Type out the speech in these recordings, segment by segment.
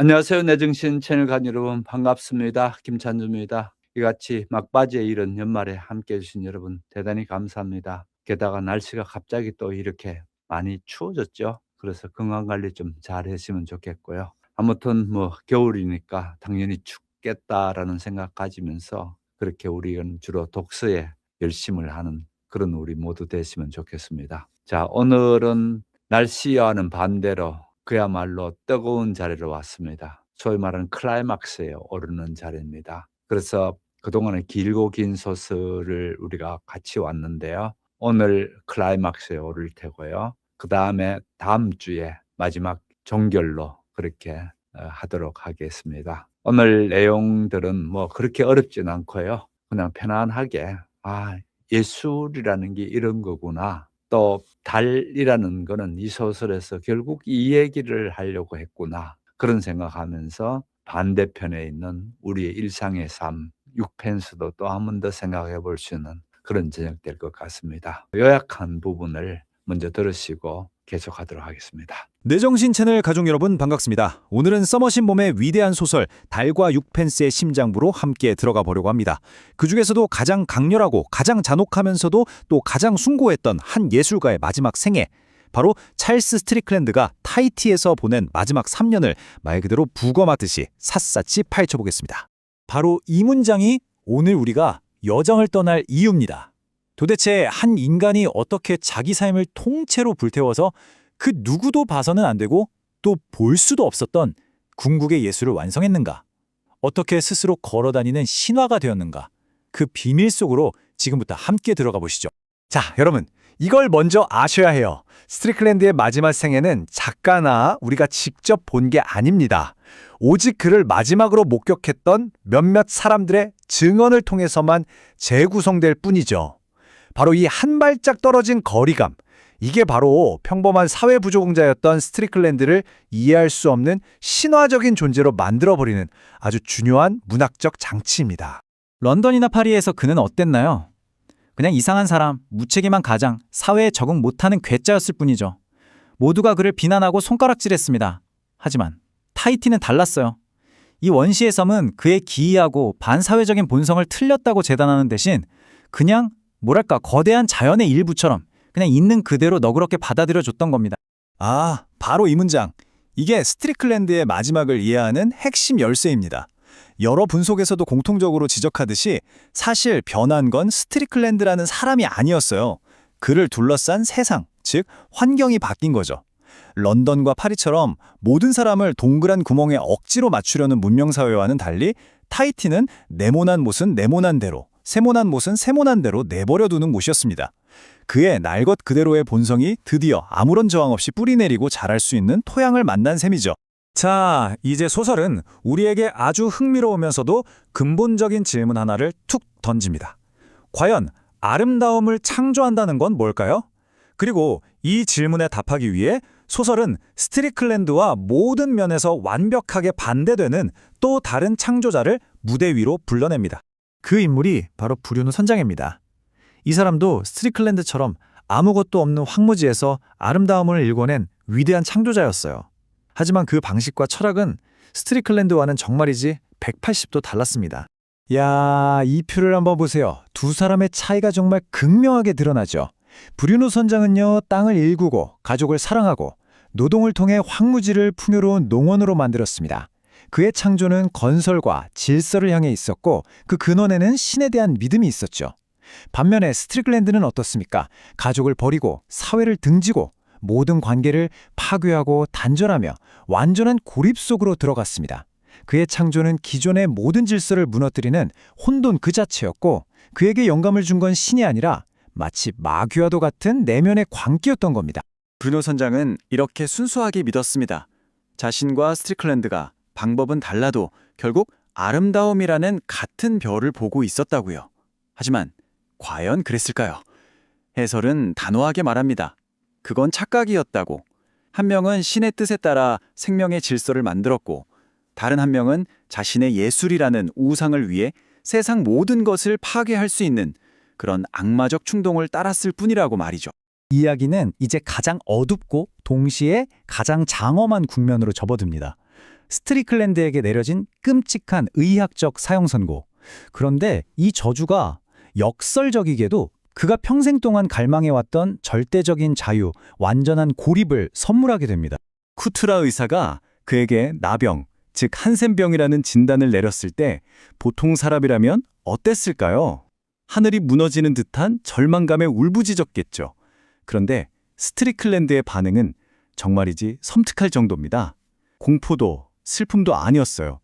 안녕하세요. 내정신 채널 간 여러분 반갑습니다. 김찬주입니다. 이같이 막바지에 이른 연말에 함께해 주신 여러분 대단히 감사합니다. 게다가 날씨가 갑자기 또 이렇게 많이 추워졌죠. 그래서 건강 관리 좀 잘 하시면 좋겠고요. 아무튼 뭐 겨울이니까 당연히 춥겠다라는 생각 가지면서 그렇게 우리는 주로 독서에 열심을 하는 그런 우리 모두 되시면 좋겠습니다. 자, 오늘은 날씨와는 반대로 그야말로 뜨거운 자리로 왔습니다. 소위 말하는 클라이막스에 오르는 자리입니다. 그래서 그동안에 길고 긴 소설을 우리가 같이 왔는데요. 오늘 클라이막스에 오를 테고요. 그다음에 다음 주에 마지막 종결로 그렇게 하도록 하겠습니다. 오늘 내용들은 뭐 그렇게 어렵진 않고요. 그냥 편안하게 예술이라는 게 이런 거구나. 또 달이라는 거는 이 소설에서 결국 이 얘기를 하려고 했구나. 그런 생각하면서 반대편에 있는 우리의 일상의 삶, 육펜스도 또 한 번 더 생각해 볼 수 있는 그런 저녁 될 것 같습니다. 요약한 부분을 먼저 들으시고 계속하도록 하겠습니다. 뇌정신 채널 가족 여러분 반갑습니다. 오늘은 서머신 봄의 위대한 소설 달과 육펜스의 심장부로 함께 들어가 보려고 합니다. 그중에서도 가장 강렬하고 가장 잔혹하면서도 또 가장 숭고했던 한 예술가의 마지막 생애, 바로 찰스 스트리클랜드가 타히티에서 보낸 마지막 3년을 말 그대로 부검하듯이 샅샅이 파헤쳐보겠습니다. 바로 이 문장이 오늘 우리가 여정을 떠날 이유입니다. 도대체 한 인간이 어떻게 자기 삶을 통째로 불태워서 그 누구도 봐서는 안 되고 또 볼 수도 없었던 궁극의 예술을 완성했는가? 어떻게 스스로 걸어다니는 신화가 되었는가? 그 비밀 속으로 지금부터 함께 들어가 보시죠. 자, 여러분, 이걸 먼저 아셔야 해요. 스트리클랜드의 마지막 생애는 작가나 우리가 직접 본 게 아닙니다. 오직 그를 마지막으로 목격했던 몇몇 사람들의 증언을 통해서만 재구성될 뿐이죠. 바로 이 한 발짝 떨어진 거리감, 이게 바로 평범한 사회부조공자였던 스트리클랜드를 이해할 수 없는 신화적인 존재로 만들어버리는 아주 중요한 문학적 장치입니다. 런던이나 파리에서 그는 어땠나요? 그냥 이상한 사람, 무책임한 가장, 사회에 적응 못하는 괴짜였을 뿐이죠. 모두가 그를 비난하고 손가락질했습니다. 하지만 타히티는 달랐어요. 이 원시의 섬은 그의 기이하고 반사회적인 본성을 틀렸다고 재단하는 대신 그냥 거대한 자연의 일부처럼 그냥 있는 그대로 너그럽게 받아들여줬던 겁니다. 아, 바로 이 문장. 이게 스트리클랜드의 마지막을 이해하는 핵심 열쇠입니다. 여러 분석에서도 공통적으로 지적하듯이 사실 변한 건 스트리클랜드라는 사람이 아니었어요. 그를 둘러싼 세상, 즉 환경이 바뀐 거죠. 런던과 파리처럼 모든 사람을 동그란 구멍에 억지로 맞추려는 문명사회와는 달리 타히티는 네모난 못은 네모난 대로, 세모난 못은 세모난 대로 내버려두는 곳이었습니다. 그의 날 것 그대로의 본성이 드디어 아무런 저항 없이 뿌리내리고 자랄 수 있는 토양을 만난 셈이죠. 자, 이제 소설은 우리에게 아주 흥미로우면서도 근본적인 질문 하나를 툭 던집니다. 과연 아름다움을 창조한다는 건 뭘까요? 그리고 이 질문에 답하기 위해 소설은 스트리클랜드와 모든 면에서 완벽하게 반대되는 또 다른 창조자를 무대 위로 불러냅니다. 그 인물이 바로 브루노 선장입니다. 이 사람도 스트리클랜드처럼 아무것도 없는 황무지에서 아름다움을 일궈낸 위대한 창조자였어요. 하지만 그 방식과 철학은 스트리클랜드와는 정말이지 180도 달랐습니다. 야, 이 표를 한번 보세요. 두 사람의 차이가 정말 극명하게 드러나죠. 브루노 선장은요, 땅을 일구고 가족을 사랑하고 노동을 통해 황무지를 풍요로운 농원으로 만들었습니다. 그의 창조는 건설과 질서를 향해 있었고 그 근원에는 신에 대한 믿음이 있었죠. 반면에 스트리클랜드는 어떻습니까? 가족을 버리고 사회를 등지고 모든 관계를 파괴하고 단절하며 완전한 고립 속으로 들어갔습니다. 그의 창조는 기존의 모든 질서를 무너뜨리는 혼돈 그 자체였고 그에게 영감을 준 건 신이 아니라 마치 마귀와도 같은 내면의 광기였던 겁니다. 브루노 선장은 이렇게 순수하게 믿었습니다. 자신과 스트리클랜드가 방법은 달라도 결국 아름다움이라는 같은 별을 보고 있었다고요. 하지만 과연 그랬을까요? 해설은 단호하게 말합니다. 그건 착각이었다고. 한 명은 신의 뜻에 따라 생명의 질서를 만들었고 다른 한 명은 자신의 예술이라는 우상을 위해 세상 모든 것을 파괴할 수 있는 그런 악마적 충동을 따랐을 뿐이라고 말이죠. 이야기는 이제 가장 어둡고 동시에 가장 장엄한 국면으로 접어듭니다. 스트리클랜드에게 내려진 끔찍한 의학적 사형 선고. 그런데 이 저주가 역설적이게도 그가 평생 동안 갈망해왔던 절대적인 자유, 완전한 고립을 선물하게 됩니다. 쿠트라 의사가 그에게 나병, 즉 한센병이라는 진단을 내렸을 때 보통 사람이라면 어땠을까요? 하늘이 무너지는 듯한 절망감에 울부짖었겠죠. 그런데 스트리클랜드의 반응은 정말이지 섬뜩할 정도입니다. 공포도 슬픔도 아니었어요.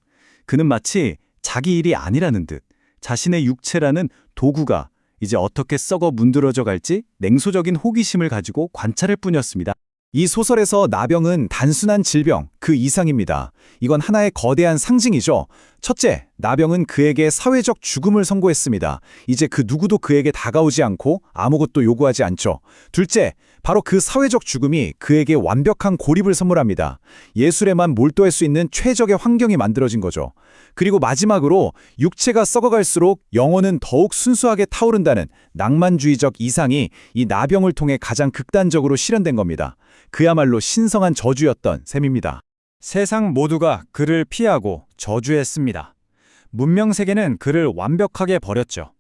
그는 마치 자기 일이 아니라는 듯 자신의 육체라는 도구가 이제 어떻게 썩어 문드러져 갈지 냉소적인 호기심을 가지고 관찰할 뿐이었습니다. 이 소설에서 나병은 단순한 질병, 그 이상입니다. 이건 하나의 거대한 상징이죠. 첫째, 나병은 그에게 사회적 죽음을 선고했습니다. 이제 그 누구도 그에게 다가오지 않고 아무것도 요구하지 않죠. 둘째, 바로 그 사회적 죽음이 그에게 완벽한 고립을 선물합니다. 예술에만 몰두할 수 있는 최적의 환경이 만들어진 거죠. 그리고 마지막으로 육체가 썩어갈수록 영혼은 더욱 순수하게 타오른다는 낭만주의적 이상이 이 나병을 통해 가장 극단적으로 실현된 겁니다. 그야말로 신성한 저주였던 셈입니다. 세상 모두가 그를 피하고 저주했습니다. 문명 세계는 그를 완벽하게 버렸죠.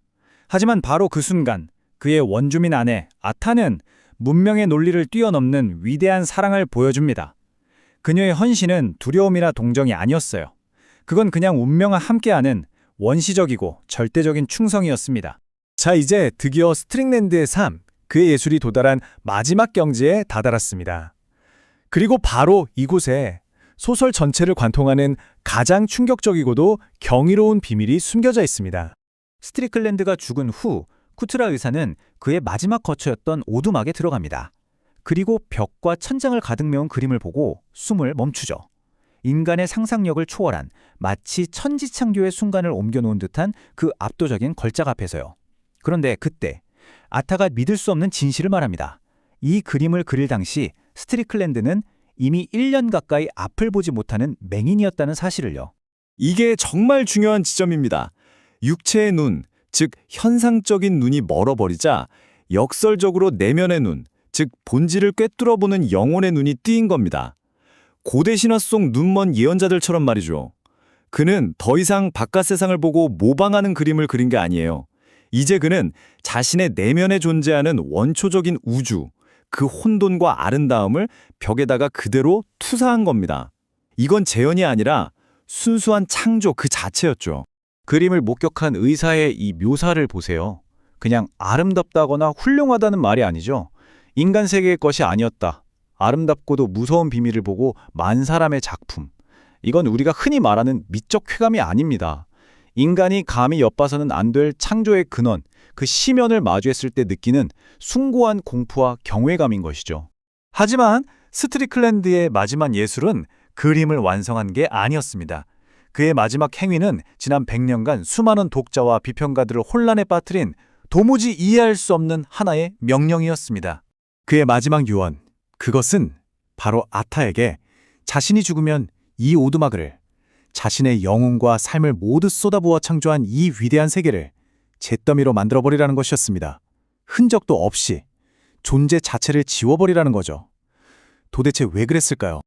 하지만 바로 그 순간 그의 원주민 아내 아타는 문명의 논리를 뛰어넘는 위대한 사랑을 보여줍니다. 그녀의 헌신은 두려움이나 동정이 아니었어요. 그건 그냥 운명과 함께하는 원시적이고 절대적인 충성이었습니다. 자, 이제 드디어 스트링랜드의 삶, 그의 예술이 도달한 마지막 경지에 다다랐습니다. 그리고 바로 이곳에 소설 전체를 관통하는 가장 충격적이고도 경이로운 비밀이 숨겨져 있습니다. 스트리클랜드가 죽은 후 쿠트라 의사는 그의 마지막 거처였던 오두막에 들어갑니다. 그리고 벽과 천장을 가득 메운 그림을 보고 숨을 멈추죠. 인간의 상상력을 초월한 마치 천지창조의 순간을 옮겨놓은 듯한 그 압도적인 걸작 앞에서요. 그런데 그때 아타가 믿을 수 없는 진실을 말합니다. 이 그림을 그릴 당시 스트리클랜드는 이미 1년 가까이 앞을 보지 못하는 맹인이었다는 사실을요. 이게 정말 중요한 지점입니다. 육체의 눈, 즉 현상적인 눈이 멀어버리자 역설적으로 내면의 눈, 즉 본질을 꿰뚫어보는 영혼의 눈이 뜨인 겁니다. 고대 신화 속 눈먼 예언자들처럼 말이죠. 그는 더 이상 바깥 세상을 보고 모방하는 그림을 그린 게 아니에요. 이제 그는 자신의 내면에 존재하는 원초적인 우주, 그 혼돈과 아름다움을 벽에다가 그대로 투사한 겁니다. 이건 재현이 아니라 순수한 창조 그 자체였죠. 그림을 목격한 의사의 이 묘사를 보세요. 그냥 아름답다거나 훌륭하다는 말이 아니죠. 인간 세계의 것이 아니었다. 아름답고도 무서운 비밀을 보고 만 사람의 작품. 이건 우리가 흔히 말하는 미적 쾌감이 아닙니다. 인간이 감히 엿봐서는 안 될 창조의 근원, 그 시면을 마주했을 때 느끼는 숭고한 공포와 경외감인 것이죠. 하지만 스트리클랜드의 마지막 예술은 그림을 완성한 게 아니었습니다. 그의 마지막 행위는 지난 100년간 수많은 독자와 비평가들을 혼란에 빠뜨린 도무지 이해할 수 없는 하나의 명령이었습니다. 그의 마지막 유언, 그것은 바로 아타에게 자신이 죽으면 이 오두막을, 자신의 영혼과 삶을 모두 쏟아부어 창조한 이 위대한 세계를 잿더미로 만들어버리라는 것이었습니다. 흔적도 없이 존재 자체를 지워버리라는 거죠. 도대체 왜 그랬을까요?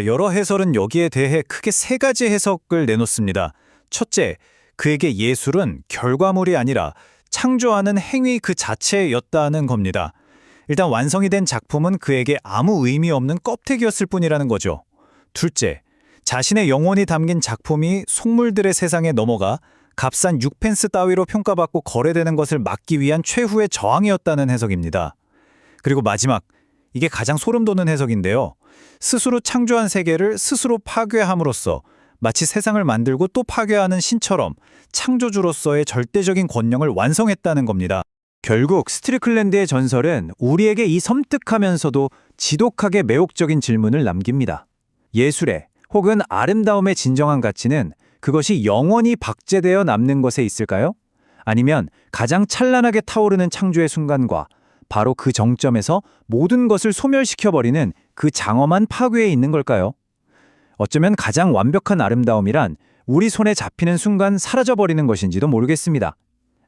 여러 해설은 여기에 대해 크게 세 가지 해석을 내놓습니다. 첫째, 그에게 예술은 결과물이 아니라 창조하는 행위 그 자체였다는 겁니다. 일단 완성이 된 작품은 그에게 아무 의미 없는 껍데기였을 뿐이라는 거죠. 둘째, 자신의 영혼이 담긴 작품이 속물들의 세상에 넘어가 값싼 6펜스 따위로 평가받고 거래되는 것을 막기 위한 최후의 저항이었다는 해석입니다. 그리고 마지막, 이게 가장 소름 돋는 해석인데요. 스스로 창조한 세계를 스스로 파괴함으로써 마치 세상을 만들고 또 파괴하는 신처럼 창조주로서의 절대적인 권능을 완성했다는 겁니다. 결국 스트리클랜드의 전설은 우리에게 이 섬뜩하면서도 지독하게 매혹적인 질문을 남깁니다. 예술의 혹은 아름다움의 진정한 가치는 그것이 영원히 박제되어 남는 것에 있을까요? 아니면 가장 찬란하게 타오르는 창조의 순간과 바로 그 정점에서 모든 것을 소멸시켜버리는 그 장엄한 파괴에 있는 걸까요? 어쩌면 가장 완벽한 아름다움이란 우리 손에 잡히는 순간 사라져버리는 것인지도 모르겠습니다.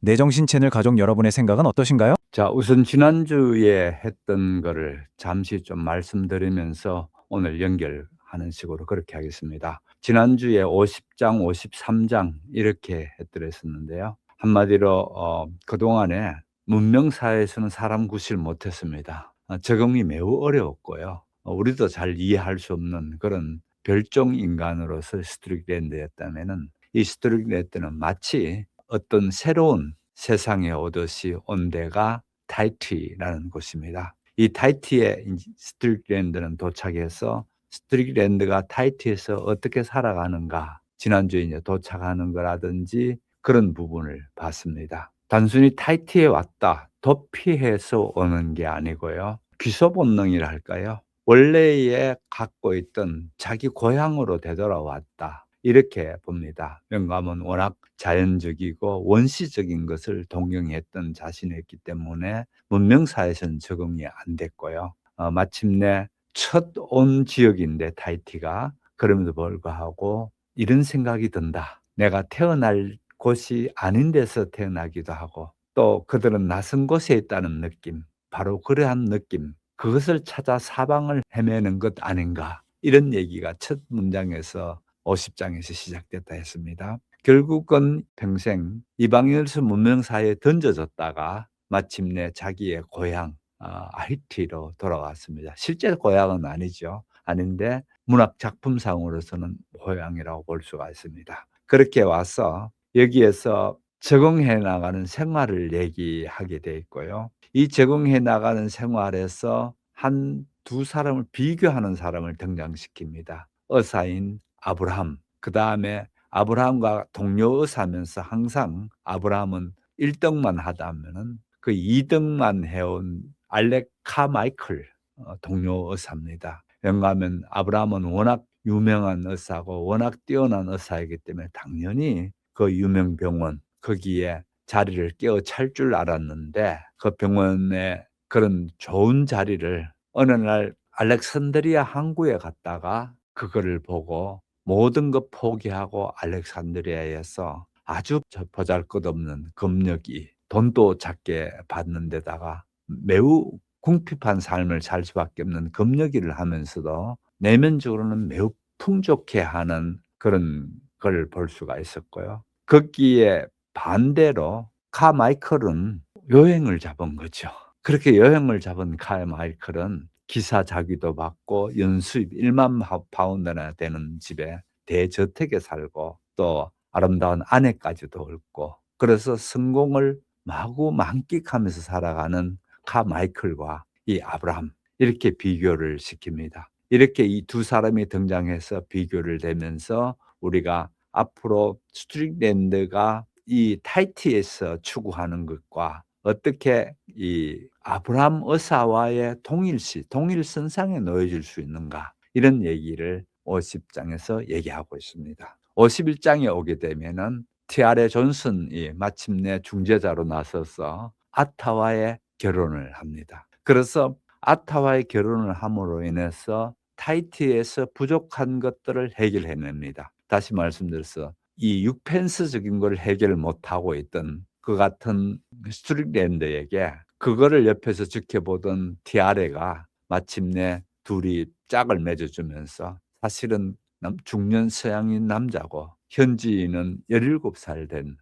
내정신 채널 가족 여러분의 생각은 어떠신가요? 자, 우선 지난주에 했던 거를 잠시 좀 말씀드리면서 오늘 연결 하는 식으로 그렇게 하겠습니다. 지난주에 50장, 53장 이렇게 해드렸었는데요. 한마디로 그동안에 문명사회에서는 사람 구실 못했습니다. 적응이 매우 어려웠고요. 우리도 잘 이해할 수 없는 그런 별종 인간으로서 스트릭랜드였다면은 이 스트릭랜드는 마치 어떤 새로운 세상에 오듯이 온 데가 타히티라는 곳입니다. 이 타히티에 스트릭랜드는 도착해서 스트릭랜드가 타히티에서 어떻게 살아가는가 지난주에 이제 도착하는 거라든지 그런 부분을 봤습니다. 단순히 타히티에 왔다 도피해서 오는 게 아니고요. 귀소 본능이라 할까요? 원래에 갖고 있던 자기 고향으로 되돌아왔다. 이렇게 봅니다. 영감은 워낙 자연적이고 원시적인 것을 동경했던 자신이었기 때문에 문명사에서는 적응이 안 됐고요. 마침내 첫 온 지역인데 타히티가 그럼에도 불구하고 이런 생각이 든다. 내가 태어날 곳이 아닌 데서 태어나기도 하고 또 그들은 낯선 곳에 있다는 느낌, 바로 그러한 느낌, 그것을 찾아 사방을 헤매는 것 아닌가 이런 얘기가 첫 문장에서 50장에서 시작됐다 했습니다. 결국은 평생 이방인으로서 문명사회에 던져졌다가 마침내 자기의 고향 하이티로 돌아왔습니다. 실제 고향은 아니죠. 아닌데 문학 작품상으로서는 고향이라고 볼 수가 있습니다. 그렇게 와서 여기에서 적응해 나가는 생활을 얘기하게 돼 있고요. 이 적응해 나가는 생활에서 한 두 사람을 비교하는 사람을 등장시킵니다. 의사인 아브라함, 그다음에 아브라함과 동료 의사면서 항상 아브라함은 1등만 하다면은 그 2등만 해온 알렉 카마이클 동료 의사입니다. 왜냐하면 아브라함은 워낙 유명한 의사고 워낙 뛰어난 의사이기 때문에 당연히 그 유명 병원 거기에 자리를 깨어찰 줄 알았는데 그 병원에 그런 좋은 자리를 어느 날 알렉산드리아 항구에 갔다가 그거를 보고 모든 것 포기하고 알렉산드리아에서 아주 보잘것없는 검역이 돈도 작게 받는 데다가 매우 궁핍한 삶을 살 수밖에 없는 검역일을 하면서도 내면적으로는 매우 풍족해 하는 그런 걸 볼 수가 있었고요. 거기에 반대로 카마이클은 여행을 잡은 거죠. 그렇게 여행을 잡은 카마이클은 기사 자기도 받고 연수입 1만 파운드나 되는 집에 대저택에 살고 또 아름다운 아내까지도 얻고 그래서 성공을 마구 만끽하면서 살아가는 카마이클과 이 아브라함 이렇게 비교를 시킵니다. 이렇게 이 두 사람이 등장해서 비교를 되면서 우리가 앞으로 스트릭랜드가 이 타히티에서 추구하는 것과 어떻게 이 아브라함 의사와의 동일선상에 놓여질 수 있는가 이런 얘기를 50장에서 얘기하고 있습니다. 51장에 오게 되면은 티아레 존슨이 마침내 중재자로 나서서 아타와의 결혼을 합니다. 그래서 아타와의 결혼을 함으로 인해서 타히티에서 부족한 것들을 해결해냅니다. 다시 말씀드려서 이 6펜스적인 걸 해결 못하고 있던 그 같은 스트릭랜드에게 그거를 옆에서 지켜보던 티아레가 마침내 둘이 짝을 맺어주면서 사실은 중년 서양인 남자고 현지인은 17살 된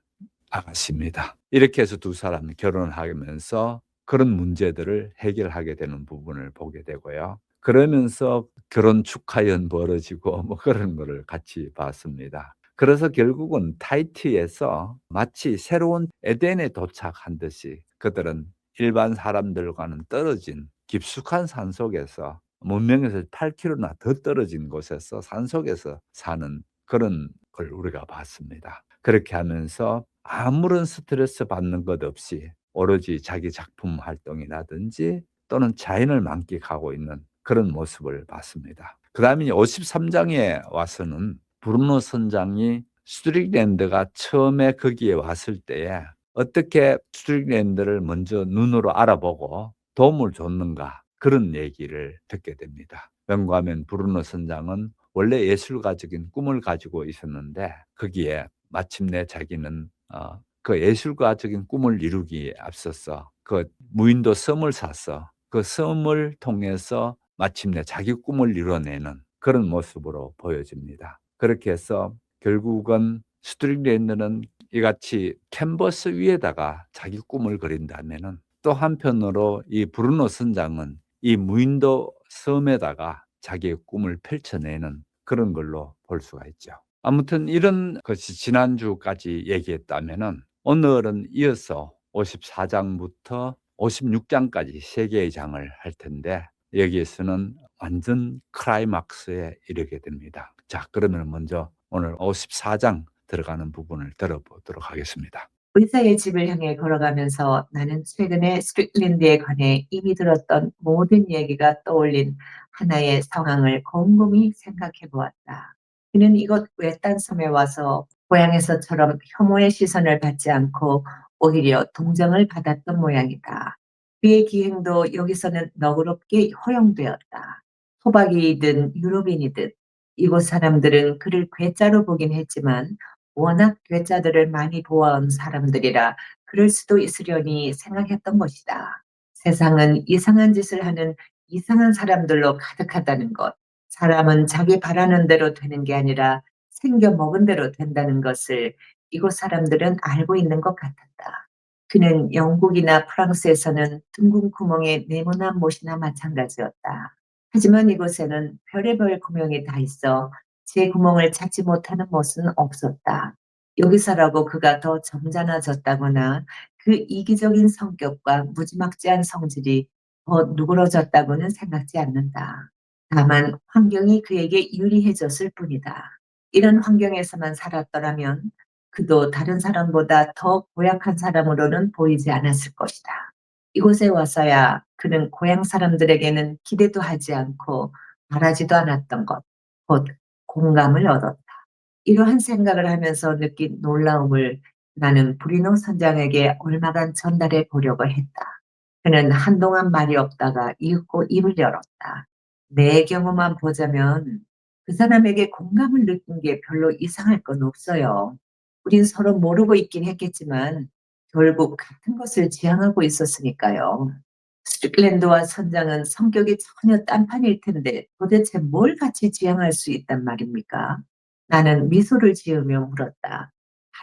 아가씨입니다. 이렇게 해서 두 사람이 결혼하면서 그런 문제들을 해결하게 되는 부분을 보게 되고요. 그러면서 결혼 축하연 벌어지고 뭐 그런 거를 같이 봤습니다. 그래서 결국은 타히티에서 마치 새로운 에덴에 도착한 듯이 그들은 일반 사람들과는 떨어진 깊숙한 산속에서 문명에서 8km나 더 떨어진 곳에서 산속에서 사는 그런 걸 우리가 봤습니다. 그렇게 하면서 아무런 스트레스 받는 것 없이 오로지 자기 작품 활동이라든지 또는 자연을 만끽하고 있는 그런 모습을 봤습니다. 그다음에 53장에 와서는 브루노 선장이 스트릭랜드가 처음에 거기에 왔을 때에 어떻게 스트릭랜드를 먼저 눈으로 알아보고 도움을 줬는가 그런 얘기를 듣게 됩니다. 왜냐하면 브루노 선장은 원래 예술가적인 꿈을 가지고 있었는데 거기에 마침내 자기는 그 예술가적인 꿈을 이루기에 앞서서 그 무인도 섬을 사서 그 섬을 통해서 마침내 자기 꿈을 이뤄내는 그런 모습으로 보여집니다. 그렇게 해서 결국은 스트릭랜드는 이같이 캔버스 위에다가 자기 꿈을 그린다면은 또 한편으로 이 브루노 선장은 이 무인도 섬에다가 자기의 꿈을 펼쳐내는 그런 걸로 볼 수가 있죠. 아무튼 이런 것이 지난주까지 얘기했다면은 오늘은 이어서 54장부터 56장까지 3개의 장을 할 텐데 여기에서는 완전 클라이막스에 이르게 됩니다. 자, 그러면 먼저 오늘 54장 들어가는 부분을 들어보도록 하겠습니다. 의사의 집을 향해 걸어가면서 나는 최근에 스트릭랜드에 관해 이미 들었던 모든 얘기가 떠올린 하나의 상황을 곰곰이 생각해 보았다. 그는 이곳 외딴 섬에 와서 고향에서처럼 혐오의 시선을 받지 않고 오히려 동정을 받았던 모양이다. 그의 기행도 여기서는 너그럽게 허용되었다. 토박이이든 유럽인이든 이곳 사람들은 그를 괴짜로 보긴 했지만 워낙 괴짜들을 많이 보아온 사람들이라 그럴 수도 있으려니 생각했던 것이다. 세상은 이상한 짓을 하는 이상한 사람들로 가득하다는 것. 사람은 자기 바라는 대로 되는 게 아니라 생겨 먹은 대로 된다는 것을 이곳 사람들은 알고 있는 것 같았다. 그는 영국이나 프랑스에서는 둥근 구멍에 네모난 못이나 마찬가지였다. 하지만 이곳에는 별의별 구멍이 다 있어 제 구멍을 찾지 못하는 못은 없었다. 여기서라고 그가 더 점잖아졌다거나 그 이기적인 성격과 무지막지한 성질이 더 누그러졌다고는 생각지 않는다. 다만 환경이 그에게 유리해졌을 뿐이다. 이런 환경에서만 살았더라면 그도 다른 사람보다 더 고약한 사람으로는 보이지 않았을 것이다. 이곳에 와서야 그는 고향 사람들에게는 기대도 하지 않고 바라지도 않았던 것, 곧 공감을 얻었다. 이러한 생각을 하면서 느낀 놀라움을 나는 브리노 선장에게 얼마간 전달해 보려고 했다. 그는 한동안 말이 없다가 이윽고 입을 열었다. 내 경우만 보자면 그 사람에게 공감을 느낀 게 별로 이상할 건 없어요. 우린 서로 모르고 있긴 했겠지만 결국 같은 것을 지향하고 있었으니까요. 스트릭랜드와 선장은 성격이 전혀 딴판일 텐데 도대체 뭘 같이 지향할 수 있단 말입니까? 나는 미소를 지으며 물었다.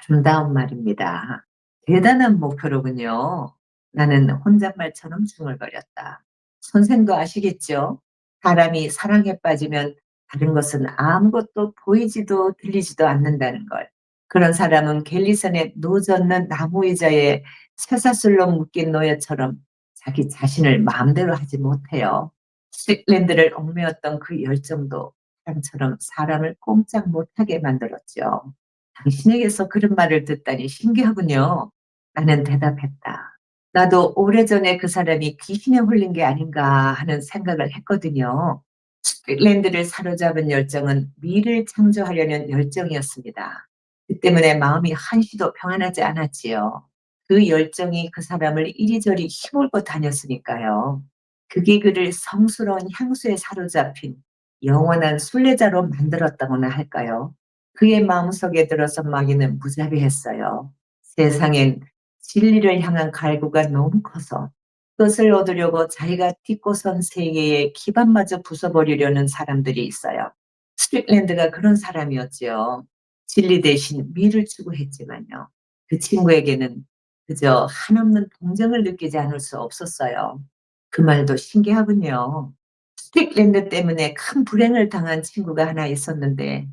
아름다운 말입니다. 대단한 목표로군요. 나는 혼잣말처럼 중얼거렸다. 선생도 아시겠죠? 사람이 사랑에 빠지면 다른 것은 아무것도 보이지도 들리지도 않는다는 걸. 그런 사람은 갤리선에 노젓는 나무 의자에 쇠사슬로 묶인 노예처럼 자기 자신을 마음대로 하지 못해요. 스틱랜드를 얽매였던 그 열정도 사람처럼 사람을 꼼짝 못하게 만들었죠. 당신에게서 그런 말을 듣다니 신기하군요. 나는 대답했다. 나도 오래전에 그 사람이 귀신에 홀린 게 아닌가 하는 생각을 했거든요. 스틱랜드를 사로잡은 열정은 미를 창조하려는 열정이었습니다. 그 때문에 마음이 한시도 평안하지 않았지요. 그 열정이 그 사람을 이리저리 휘몰고 다녔으니까요. 그게 그를 성스러운 향수에 사로잡힌 영원한 순례자로 만들었다고나 할까요? 그의 마음속에 들어서 마귀는 무자비했어요. 세상엔 진리를 향한 갈구가 너무 커서 그것을 얻으려고 자기가 딛고 선 세계의 기반마저 부숴버리려는 사람들이 있어요. 스트릭랜드가 그런 사람이었지요. 진리 대신 미를 추구했지만요. 그 친구에게는 그저 한없는 동정을 느끼지 않을 수 없었어요. 그 말도 신기하군요. 스틱랜드 때문에 큰 불행을 당한 친구가 하나 있었는데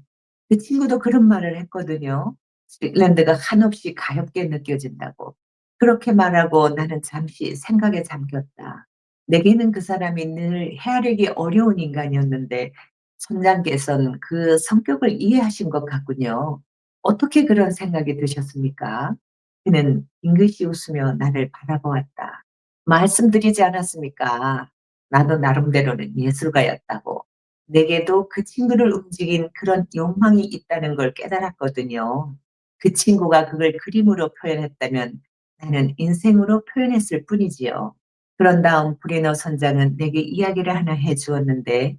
그 친구도 그런 말을 했거든요. 스틱랜드가 한없이 가엽게 느껴진다고. 그렇게 말하고 나는 잠시 생각에 잠겼다. 내게는 그 사람이 늘 헤아리기 어려운 인간이었는데 선장께서는 그 성격을 이해하신 것 같군요. 어떻게 그런 생각이 드셨습니까? 그는 빙긋이 웃으며 나를 바라보았다. 말씀드리지 않았습니까? 나도 나름대로는 예술가였다고. 내게도 그 친구를 움직인 그런 욕망이 있다는 걸 깨달았거든요. 그 친구가 그걸 그림으로 표현했다면 나는 인생으로 표현했을 뿐이지요. 그런 다음 브레너 선장은 내게 이야기를 하나 해주었는데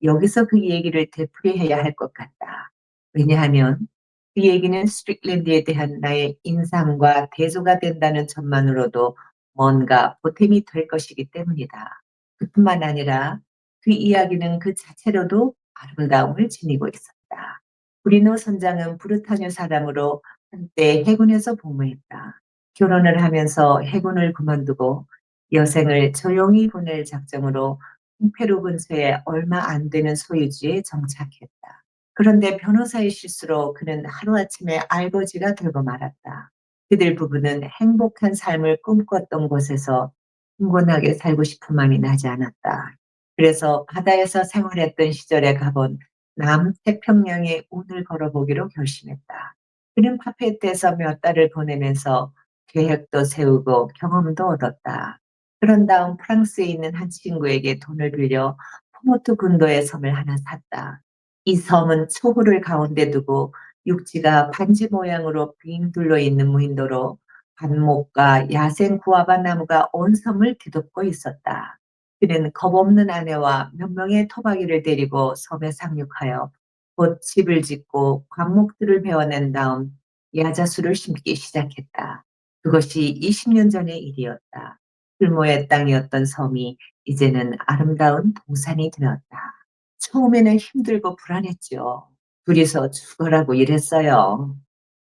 여기서 그 얘기를 되풀이해야 할 것 같다. 왜냐하면 그 얘기는 스트릭랜드에 대한 나의 인상과 대조가 된다는 점만으로도 뭔가 보탬이 될 것이기 때문이다. 그뿐만 아니라 그 이야기는 그 자체로도 아름다움을 지니고 있었다. 브리노 선장은 브루타뉴 사람으로 한때 해군에서 복무했다. 결혼을 하면서 해군을 그만두고 여생을 조용히 보낼 작정으로 페루 근처에 얼마 안 되는 소유지에 정착했다. 그런데 변호사의 실수로 그는 하루아침에 알거지가 되고 말았다. 그들 부부는 행복한 삶을 꿈꿨던 곳에서 흥건하게 살고 싶은 마음이 나지 않았다. 그래서 바다에서 생활했던 시절에 가본 남태평양의 운을 걸어보기로 결심했다. 그는 파페트에서 몇 달을 보내면서 계획도 세우고 경험도 얻었다. 그런 다음 프랑스에 있는 한 친구에게 돈을 빌려 포모트 군도의 섬을 하나 샀다. 이 섬은 초호를 가운데 두고 육지가 반지 모양으로 빙 둘러 있는 무인도로 관목과 야생 구아바 나무가 온 섬을 뒤덮고 있었다. 그는 겁없는 아내와 몇 명의 토박이를 데리고 섬에 상륙하여 곧 집을 짓고 관목들을 베어낸 다음 야자수를 심기 시작했다. 그것이 20년 전의 일이었다. 풀모의 땅이었던 섬이 이제는 아름다운 동산이 되었다. 처음에는 힘들고 불안했죠. 둘이서 죽어라고 일했어요.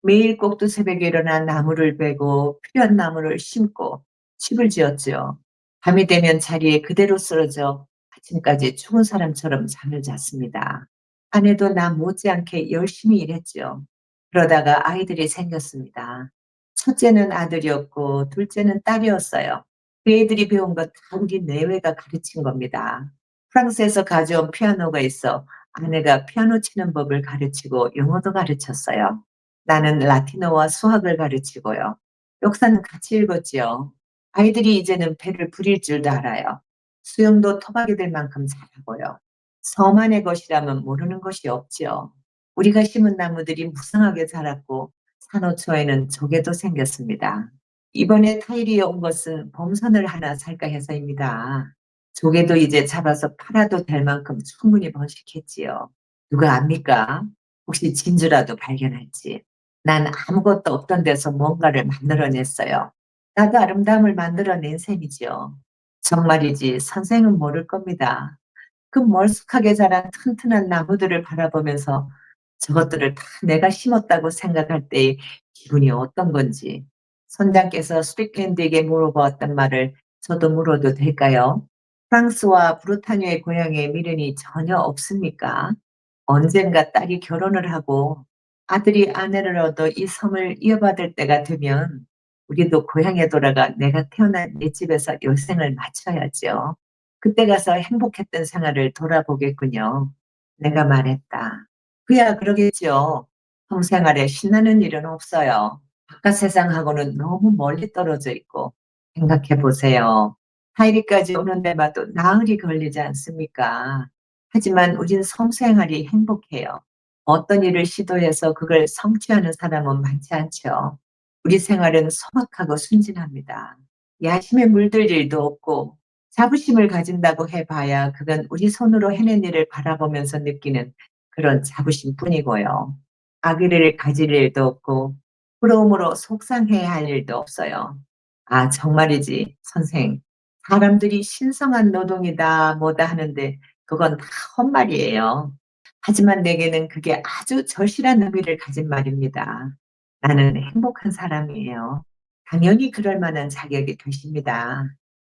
매일 꼭두 새벽에 일어나 나무를 베고 필요한 나무를 심고 집을 지었죠. 밤이 되면 자리에 그대로 쓰러져 아침까지 죽은 사람처럼 잠을 잤습니다. 아내도 나 못지않게 열심히 일했죠. 그러다가 아이들이 생겼습니다. 첫째는 아들이었고 둘째는 딸이었어요. 그 애들이 배운 거 다 우리 내외가 가르친 겁니다. 프랑스에서 가져온 피아노가 있어 아내가 피아노 치는 법을 가르치고 영어도 가르쳤어요. 나는 라틴어와 수학을 가르치고요. 역사는 같이 읽었지요. 아이들이 이제는 배를 부릴 줄도 알아요. 수영도 토박이들 만큼 잘하고요. 섬 안의 것이라면 모르는 것이 없지요. 우리가 심은 나무들이 무성하게 자랐고 산호초에는 조개도 생겼습니다. 이번에 타이리에 온 것은 범선을 하나 살까 해서입니다. 조개도 이제 잡아서 팔아도 될 만큼 충분히 번식했지요. 누가 압니까? 혹시 진주라도 발견할지. 난 아무것도 없던 데서 뭔가를 만들어냈어요. 나도 아름다움을 만들어낸 셈이지요. 정말이지 선생은 모를 겁니다. 그 멀쑥하게 자란 튼튼한 나무들을 바라보면서 저것들을 다 내가 심었다고 생각할 때의 기분이 어떤 건지 선장께서 스틱랜드에게 물어보았던 말을 저도 물어도 될까요? 프랑스와 브루타뉴의 고향에 미련이 전혀 없습니까? 언젠가 딸이 결혼을 하고 아들이 아내를 얻어 이 섬을 이어받을 때가 되면 우리도 고향에 돌아가 내가 태어난 내 집에서 열생을 마쳐야죠. 그때 가서 행복했던 생활을 돌아보겠군요. 내가 말했다. 그야 그러겠죠. 섬 생활에 신나는 일은 없어요. 바깥 세상하고는 너무 멀리 떨어져 있고 생각해 보세요. 타이리까지 오는 데마도 나흘이 걸리지 않습니까? 하지만 우린 섬 생활이 행복해요. 어떤 일을 시도해서 그걸 성취하는 사람은 많지 않죠. 우리 생활은 소박하고 순진합니다. 야심에 물들 일도 없고 자부심을 가진다고 해봐야 그건 우리 손으로 해낸 일을 바라보면서 느끼는 그런 자부심뿐이고요. 악의를 가질 일도 없고 부러움으로 속상해야 할 일도 없어요. 아, 정말이지, 선생. 사람들이 신성한 노동이다, 뭐다 하는데 그건 다 헛말이에요. 하지만 내게는 그게 아주 절실한 의미를 가진 말입니다. 나는 행복한 사람이에요. 당연히 그럴 만한 자격이 되십니다.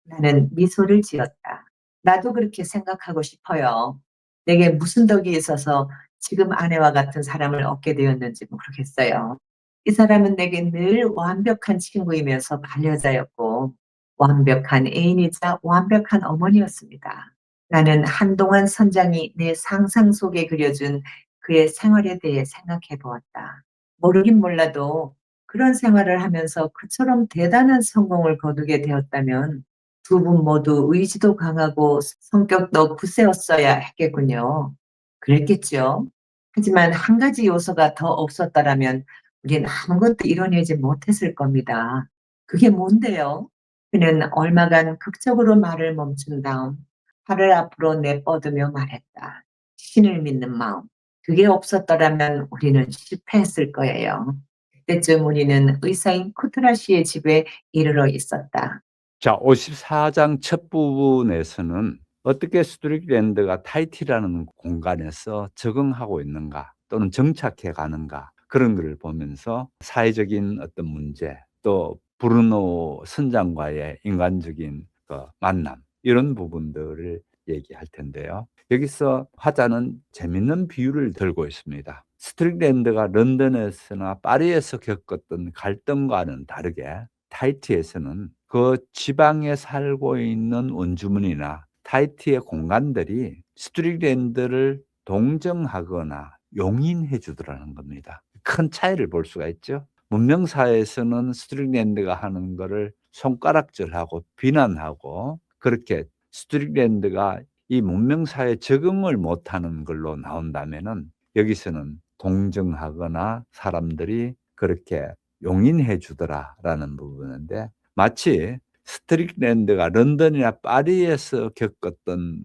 나는 미소를 지었다. 나도 그렇게 생각하고 싶어요. 내게 무슨 덕이 있어서 지금 아내와 같은 사람을 얻게 되었는지 모르겠어요. 이 사람은 내게 늘 완벽한 친구이면서 반려자였고 완벽한 애인이자 완벽한 어머니였습니다. 나는 한동안 선장이 내 상상 속에 그려준 그의 생활에 대해 생각해 보았다. 모르긴 몰라도 그런 생활을 하면서 그처럼 대단한 성공을 거두게 되었다면 두 분 모두 의지도 강하고 성격도 굳세었어야 했겠군요. 그랬겠죠. 하지만 한 가지 요소가 더 없었더라면 우린 아무것도 이뤄내지 못했을 겁니다. 그게 뭔데요? 그는 얼마간 극적으로 말을 멈춘 다음 팔을 앞으로 내뻗으며 말했다. 신을 믿는 마음. 그게 없었더라면 우리는 실패했을 거예요. 그때쯤 우리는 의사인 쿠트라 씨의 집에 이르러 있었다. 자, 54장 첫 부분에서는 어떻게 스트릭랜드가 타히티라는 공간에서 적응하고 있는가 또는 정착해 가는가 그런 것을 보면서 사회적인 어떤 문제 또 브루노 선장과의 인간적인 그 만남 이런 부분들을 얘기할 텐데요. 여기서 화자는 재밌는 비유를 들고 있습니다. 스트릭랜드가 런던에서나 파리에서 겪었던 갈등과는 다르게 타히티에서는 그 지방에 살고 있는 원주민이나 타히티의 공간들이 스트릭랜드를 동정하거나 용인해 주더라는 겁니다. 큰 차이를 볼 수가 있죠. 문명사회에서는 스트릭랜드가 하는 거를 손가락질하고 비난하고 그렇게 스트릭랜드가 이 문명사회에 적응을 못하는 걸로 나온다면은 여기서는 동정하거나 사람들이 그렇게 용인해 주더라라는 부분인데 마치 스트릭랜드가 런던이나 파리에서 겪었던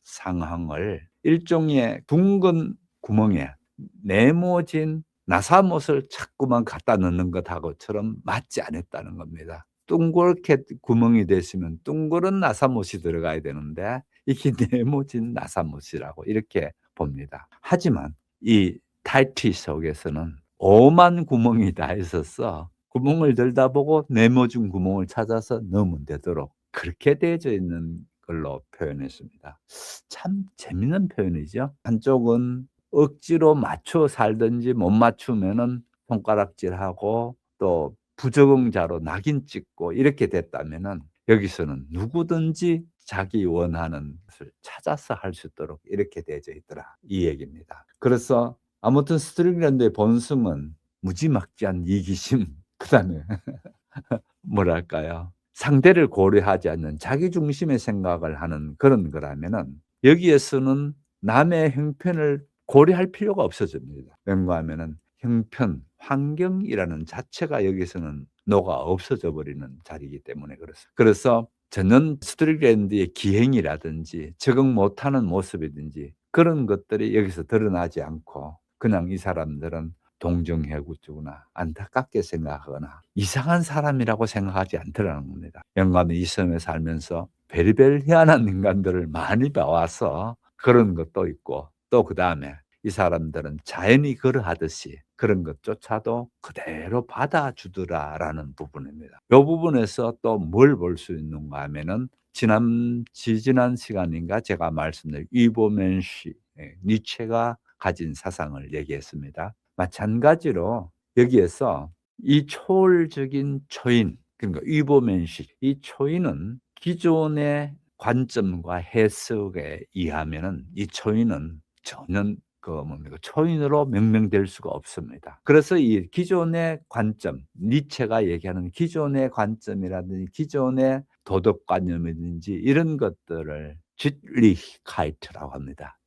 상황을 일종의 둥근 구멍에 네모진 나사못을 자꾸만 갖다 넣는 것하고처럼 맞지 않았다는 겁니다. 둥그렇게 구멍이 됐으면 둥그런 나사못이 들어가야 되는데 이게 네모진 나사못이라고 이렇게 봅니다. 하지만 이 타히티 속에서는 오만 구멍이 다 있어서 구멍을 들다보고 네모진 구멍을 찾아서 넣으면 되도록 그렇게 되어져 있는 걸로 표현했습니다. 참 재밌는 표현이죠. 한쪽은 억지로 맞춰 살든지 못 맞추면은 손가락질하고 또 부적응자로 낙인 찍고 이렇게 됐다면은 여기서는 누구든지 자기 원하는 것을 찾아서 할 수 있도록 이렇게 되어져 있더라 이 얘기입니다. 그래서 아무튼 스트릭랜드의 본성은 무지막지한 이기심 그다음에 뭐랄까요? 상대를 고려하지 않는 자기 중심의 생각을 하는 그런 거라면은 여기에서는 남의 형편을 고려할 필요가 없어집니다. 왠가 하면은 형편, 환경이라는 자체가 여기서는 녹아 없어져 버리는 자리이기 때문에 그렇습니다. 그래서 전혀 스트릭랜드의 기행이라든지 적응 못하는 모습이든지 그런 것들이 여기서 드러나지 않고 그냥 이 사람들은 동정해구주구나 안타깝게 생각하거나 이상한 사람이라고 생각하지 않더라는 겁니다. 영감이 이 섬에 살면서 별의별 희한한 인간들을 많이 봐와서 그런 것도 있고 또 그다음에 이 사람들은 자연이 그러하듯이 그런 것조차도 그대로 받아주더라라는 부분입니다. 이 부분에서 또 뭘 볼 수 있는가 하면은 지지난 시간인가 제가 말씀드린 이보멘시 니체가 가진 사상을 얘기했습니다. 마찬가지로 여기에서 이 초월적인 초인 그러니까 이보멘식 이 초인은 기존의 관점과 해석에 의하면은 이 초인은 전혀 그 뭡니까 초인으로 명명될 수가 없습니다. 그래서 이 기존의 관점 니체가 얘기하는 기존의 관점이라든지 기존의 도덕관념이든지 이런 것들을 지트리히카이트라고 합니다.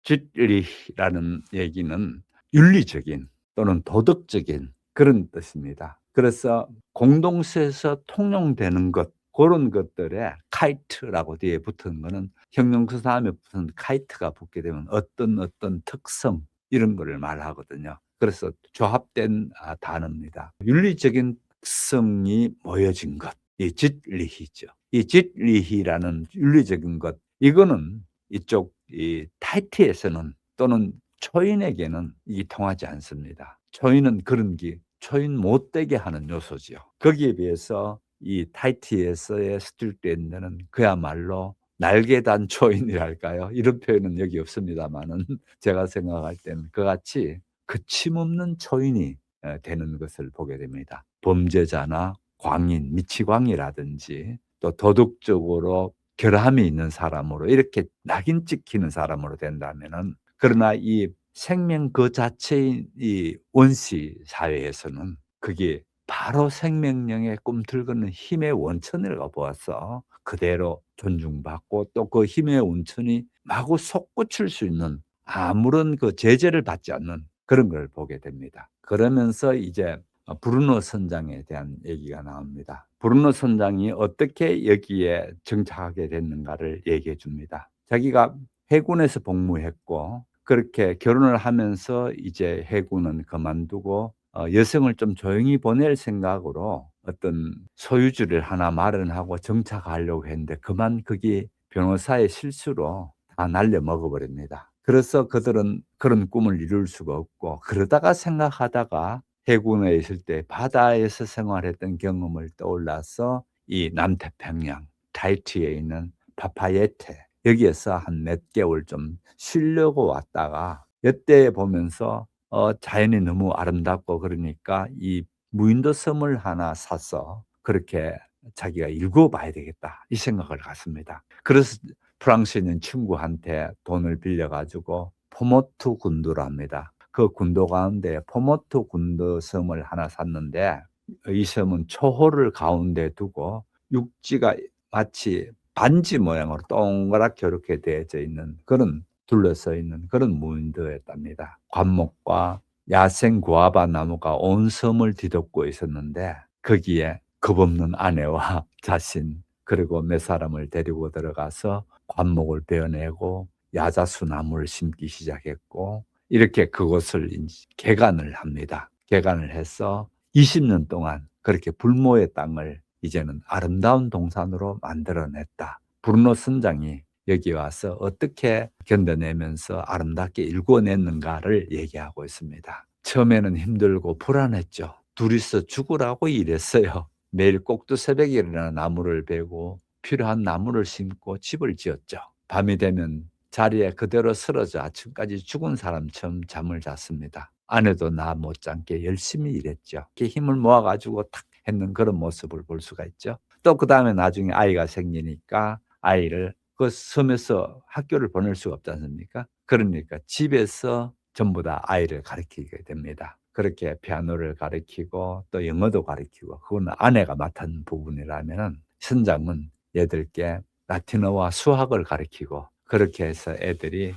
지트리히라는 얘기는 윤리적인 또는 도덕적인 그런 뜻입니다. 그래서 공동체에서 통용되는 것 그런 것들에 카이트라고 뒤에 붙은 거는 형용사 다음에 붙은 카이트가 붙게 되면 어떤 특성 이런 거를 말하거든요. 그래서 조합된 단어입니다. 윤리적인 특성이 모여진 것, 이 짓리히죠. 이 짓리히라는 윤리적인 것, 이거는 이쪽 이 타히티에서는 또는 초인에게는 이게 통하지 않습니다. 초인은 그런 게 초인 못되게 하는 요소지요. 거기에 비해서 이 타히티에서의 스틸랜드는 그야말로 날개 단 초인이랄까요? 이런 표현은 여기 없습니다만은 제가 생각할 때는 그같이 거침없는 초인이 되는 것을 보게 됩니다. 범죄자나 광인, 미치광이라든지 또 도덕적으로 결함이 있는 사람으로 이렇게 낙인 찍히는 사람으로 된다면은 그러나 이 생명 그 자체인 이 원시 사회에서는 그게 바로 생명력에 꿈틀거리는 힘의 원천이라고 보아서 그대로 존중받고 또 그 힘의 원천이 마구 솟구칠 수 있는 아무런 그 제재를 받지 않는 그런 걸 보게 됩니다. 그러면서 이제 브루노 선장에 대한 얘기가 나옵니다. 브루노 선장이 어떻게 여기에 정착하게 됐는가를 얘기해 줍니다. 자기가 해군에서 복무했고 그렇게 결혼을 하면서 이제 해군은 그만두고 여성을 좀 조용히 보낼 생각으로 어떤 소유주를 하나 마련하고 정착하려고 했는데 그만 그게 변호사의 실수로 다 날려 먹어버립니다. 그래서 그들은 그런 꿈을 이룰 수가 없고, 그러다가 생각하다가 해군에 있을 때 바다에서 생활했던 경험을 떠올라서 이 남태평양 타히티에 있는 파파예테 여기에서 한 몇 개월 좀 쉬려고 왔다가 이때 보면서 자연이 너무 아름답고 그러니까 이 무인도 섬을 하나 사서 그렇게 자기가 읽어봐야 되겠다 이 생각을 갖습니다. 그래서 프랑스에 있는 친구한테 돈을 빌려가지고 포모투 군도를 합니다. 그 군도 가운데 포모투 군도 섬을 하나 샀는데, 이 섬은 초호를 가운데 두고 육지가 마치 반지 모양으로 동그랗게 이렇게 되어져 있는 그런 둘러서 있는 그런 무인도였답니다. 관목과 야생 구아바 나무가 온 섬을 뒤덮고 있었는데, 거기에 겁없는 아내와 자신 그리고 몇 사람을 데리고 들어가서 관목을 베어내고 야자수 나무를 심기 시작했고, 이렇게 그곳을 개간을 합니다. 개간을 해서 20년 동안 그렇게 불모의 땅을 이제는 아름다운 동산으로 만들어냈다. 브루노 선장이 여기 와서 어떻게 견뎌내면서 아름답게 일궈냈는가를 얘기하고 있습니다. 처음에는 힘들고 불안했죠. 둘이서 죽으라고 일했어요. 매일 꼭두 새벽에 일어나 나무를 베고 필요한 나무를 심고 집을 지었죠. 밤이 되면 자리에 그대로 쓰러져 아침까지 죽은 사람처럼 잠을 잤습니다. 아내도 나 못지않게 열심히 일했죠. 이렇게 힘을 모아가지고 탁 했는 그런 모습을 볼 수가 있죠. 또 그 다음에 나중에 아이가 생기니까 아이를 그 섬에서 학교를 보낼 수가 없지 않습니까? 그러니까 집에서 전부 다 아이를 가르치게 됩니다. 그렇게 피아노를 가르치고 또 영어도 가르치고, 그건 아내가 맡은 부분이라면은 선장은 얘들께 라틴어와 수학을 가르치고, 그렇게 해서 애들이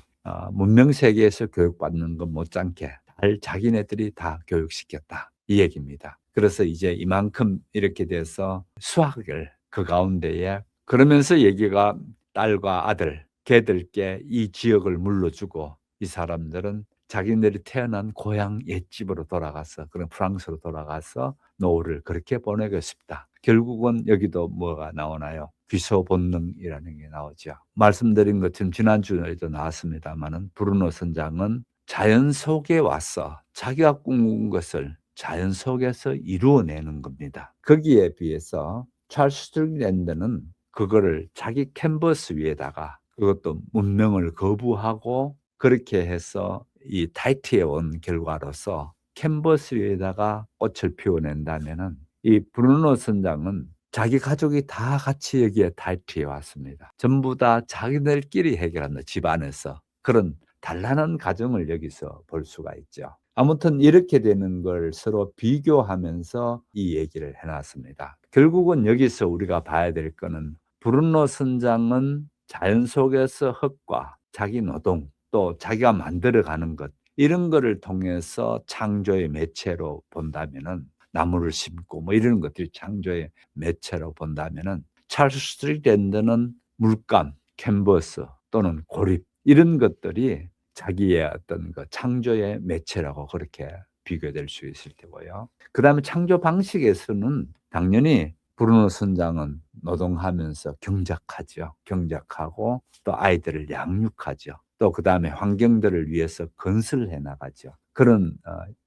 문명 세계에서 교육받는 것 못지않게 잘 자기네들이 다 교육시켰다 이 얘기입니다. 그래서 이제 이만큼 이렇게 돼서 수학을 그 가운데에, 그러면서 얘기가 딸과 아들 걔들께 이 지역을 물려주고, 이 사람들은 자기네들이 태어난 고향 옛집으로 돌아가서, 그런 프랑스로 돌아가서 노후를 그렇게 보내고 싶다. 결국은 여기도 뭐가 나오나요? 귀소 본능이라는 게 나오죠. 말씀드린 것처럼 지난주에도 나왔습니다마는 브루노 선장은 자연 속에 와서 자기가 꿈꾼 것을 자연 속에서 이루어내는 겁니다. 거기에 비해서 찰스 스트릭랜드는 그거를 자기 캔버스 위에다가, 그것도 문명을 거부하고 그렇게 해서 이 타히티에 온 결과로서 캔버스 위에다가 꽃을 피워낸다면은, 이 브루노 선장은 자기 가족이 다 같이 여기에 타히티에 왔습니다. 전부 다 자기들끼리 해결한다, 집 안에서. 그런 단란한 가정을 여기서 볼 수가 있죠. 아무튼 이렇게 되는 걸 서로 비교하면서 이 얘기를 해놨습니다. 결국은 여기서 우리가 봐야 될 거는, 브루노 선장은 자연 속에서 흙과 자기 노동, 또 자기가 만들어가는 것, 이런 거를 통해서 창조의 매체로 본다면은, 나무를 심고 뭐 이런 것들이 창조의 매체로 본다면은, 찰스 스트릭랜드는 물감, 캔버스 또는 고립, 이런 것들이 자기의 어떤 그 창조의 매체라고 그렇게 비교될 수 있을 테고요. 그 다음에 창조 방식에서는 당연히 브루노 선장은 노동하면서 경작하죠. 경작하고 또 아이들을 양육하죠. 또 그 다음에 환경들을 위해서 건설해 나가죠. 그런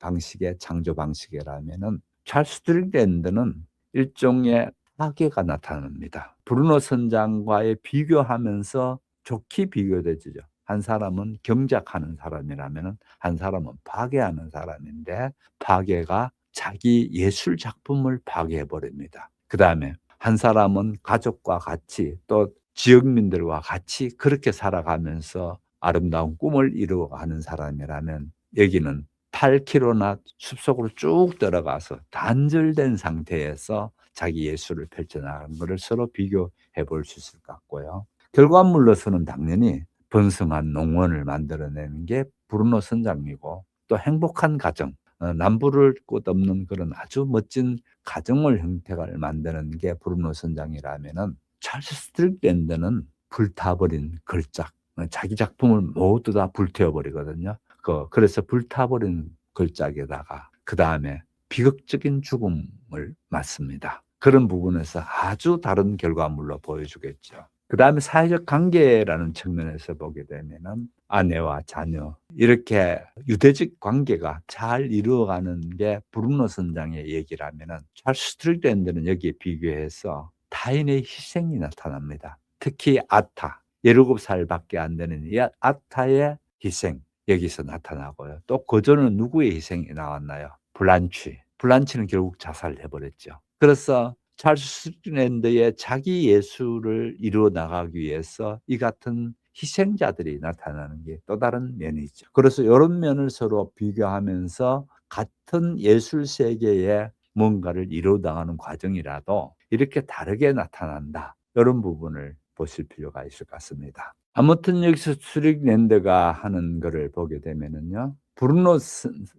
방식의 창조 방식이라면은, 찰스 스트릭랜드는 일종의 파괴가 나타납니다. 브루노 선장과의 비교하면서 좋게 비교되죠. 한 사람은 경작하는 사람이라면 한 사람은 파괴하는 사람인데, 파괴가 자기 예술 작품을 파괴해 버립니다. 그 다음에 한 사람은 가족과 같이 또 지역민들과 같이 그렇게 살아가면서 아름다운 꿈을 이루어가는 사람이라면, 여기는 8km나 숲속으로 쭉 들어가서 단절된 상태에서 자기 예술을 펼쳐나가는 것을 서로 비교해 볼 수 있을 것 같고요. 결과물로서는 당연히 번성한 농원을 만들어내는 게 브루노 선장이고, 또 행복한 가정, 남부를 곳 없는 그런 아주 멋진 가정을 형태를 만드는 게 브루노 선장이라면은, 찰스 스트릭랜드는 불타버린 걸작, 자기 작품을 모두 다 불태워버리거든요. 그래서 불타버린 걸작에다가 그 다음에 비극적인 죽음을 맞습니다. 그런 부분에서 아주 다른 결과물로 보여주겠죠. 그다음에 사회적 관계라는 측면에서 보게 되면은 아내와 자녀 이렇게 유대적 관계가 잘 이루어가는 게 브루노 선장의 얘기라면은 찰스 스트릭랜드는 여기에 비교해서 타인의 희생이 나타납니다. 특히 아타, 17살밖에 안 되는 이 아타의 희생 여기서 나타나고요. 또 그전은 누구의 희생이 나왔나요? 블란치. 블란치는 결국 자살해 버렸죠. 그래서 찰스 스트릭랜드의 자기 예술을 이루어 나가기 위해서 이 같은 희생자들이 나타나는 게 또 다른 면이죠. 그래서 요런 면을 서로 비교하면서 같은 예술 세계에 뭔가를 이루어 나가는 과정이라도 이렇게 다르게 나타난다. 요런 부분을 보실 필요가 있을 것 같습니다. 아무튼 여기서 스트릭랜드가 하는 거를 보게 되면은요. 브루노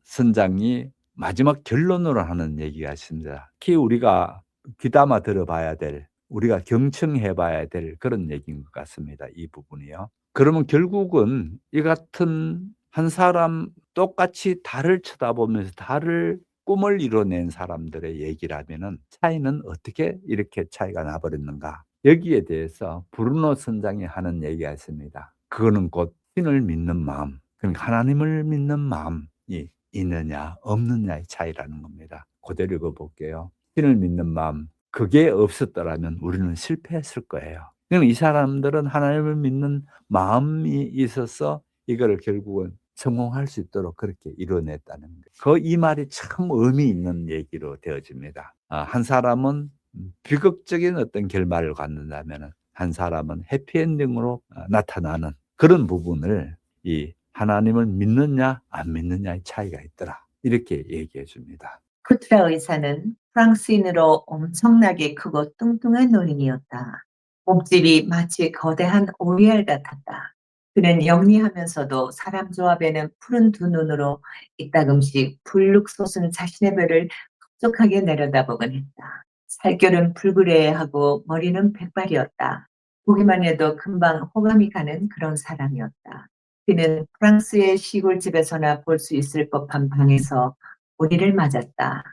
선장이 마지막 결론으로 하는 얘기가 있습니다. 특히 우리가 귀담아 들어봐야 될, 우리가 경청해 봐야 될 그런 얘기인 것 같습니다, 이 부분이요. 그러면 결국은 이 같은 한 사람 똑같이 달을 쳐다보면서 달을 꿈을 이뤄낸 사람들의 얘기라면은 차이는 어떻게 이렇게 차이가 나 버렸는가? 여기에 대해서 브루노 선장이 하는 얘기가 있습니다. 그거는 곧 신을 믿는 마음, 그러니까 하나님을 믿는 마음이 있느냐 없느냐의 차이라는 겁니다. 그대로 읽어 볼게요. 신을 믿는 마음, 그게 없었더라면 우리는 실패했을 거예요. 그럼 이 사람들은 하나님을 믿는 마음이 있어서 이거를 결국은 성공할 수 있도록 그렇게 이뤄냈다는 거예요. 그 이 말이 참 의미 있는 얘기로 되어집니다. 한 사람은 비극적인 어떤 결말을 갖는다면은 한 사람은 해피엔딩으로 나타나는 그런 부분을 이 하나님을 믿느냐 안 믿느냐의 차이가 있더라. 이렇게 얘기해 줍니다. 쿠트라 의사는 프랑스인으로 엄청나게 크고 뚱뚱한 노인이었다. 몸집이 마치 거대한 오리알 같았다. 그는 영리하면서도 사람 조합에는 푸른 두 눈으로 이따금씩 불룩 솟은 자신의 배를 흡족하게 내려다보곤 했다. 살결은 불그레하고 머리는 백발이었다. 보기만 해도 금방 호감이 가는 그런 사람이었다. 그는 프랑스의 시골집에서나 볼 수 있을 법한 방에서 우리를 맞았다.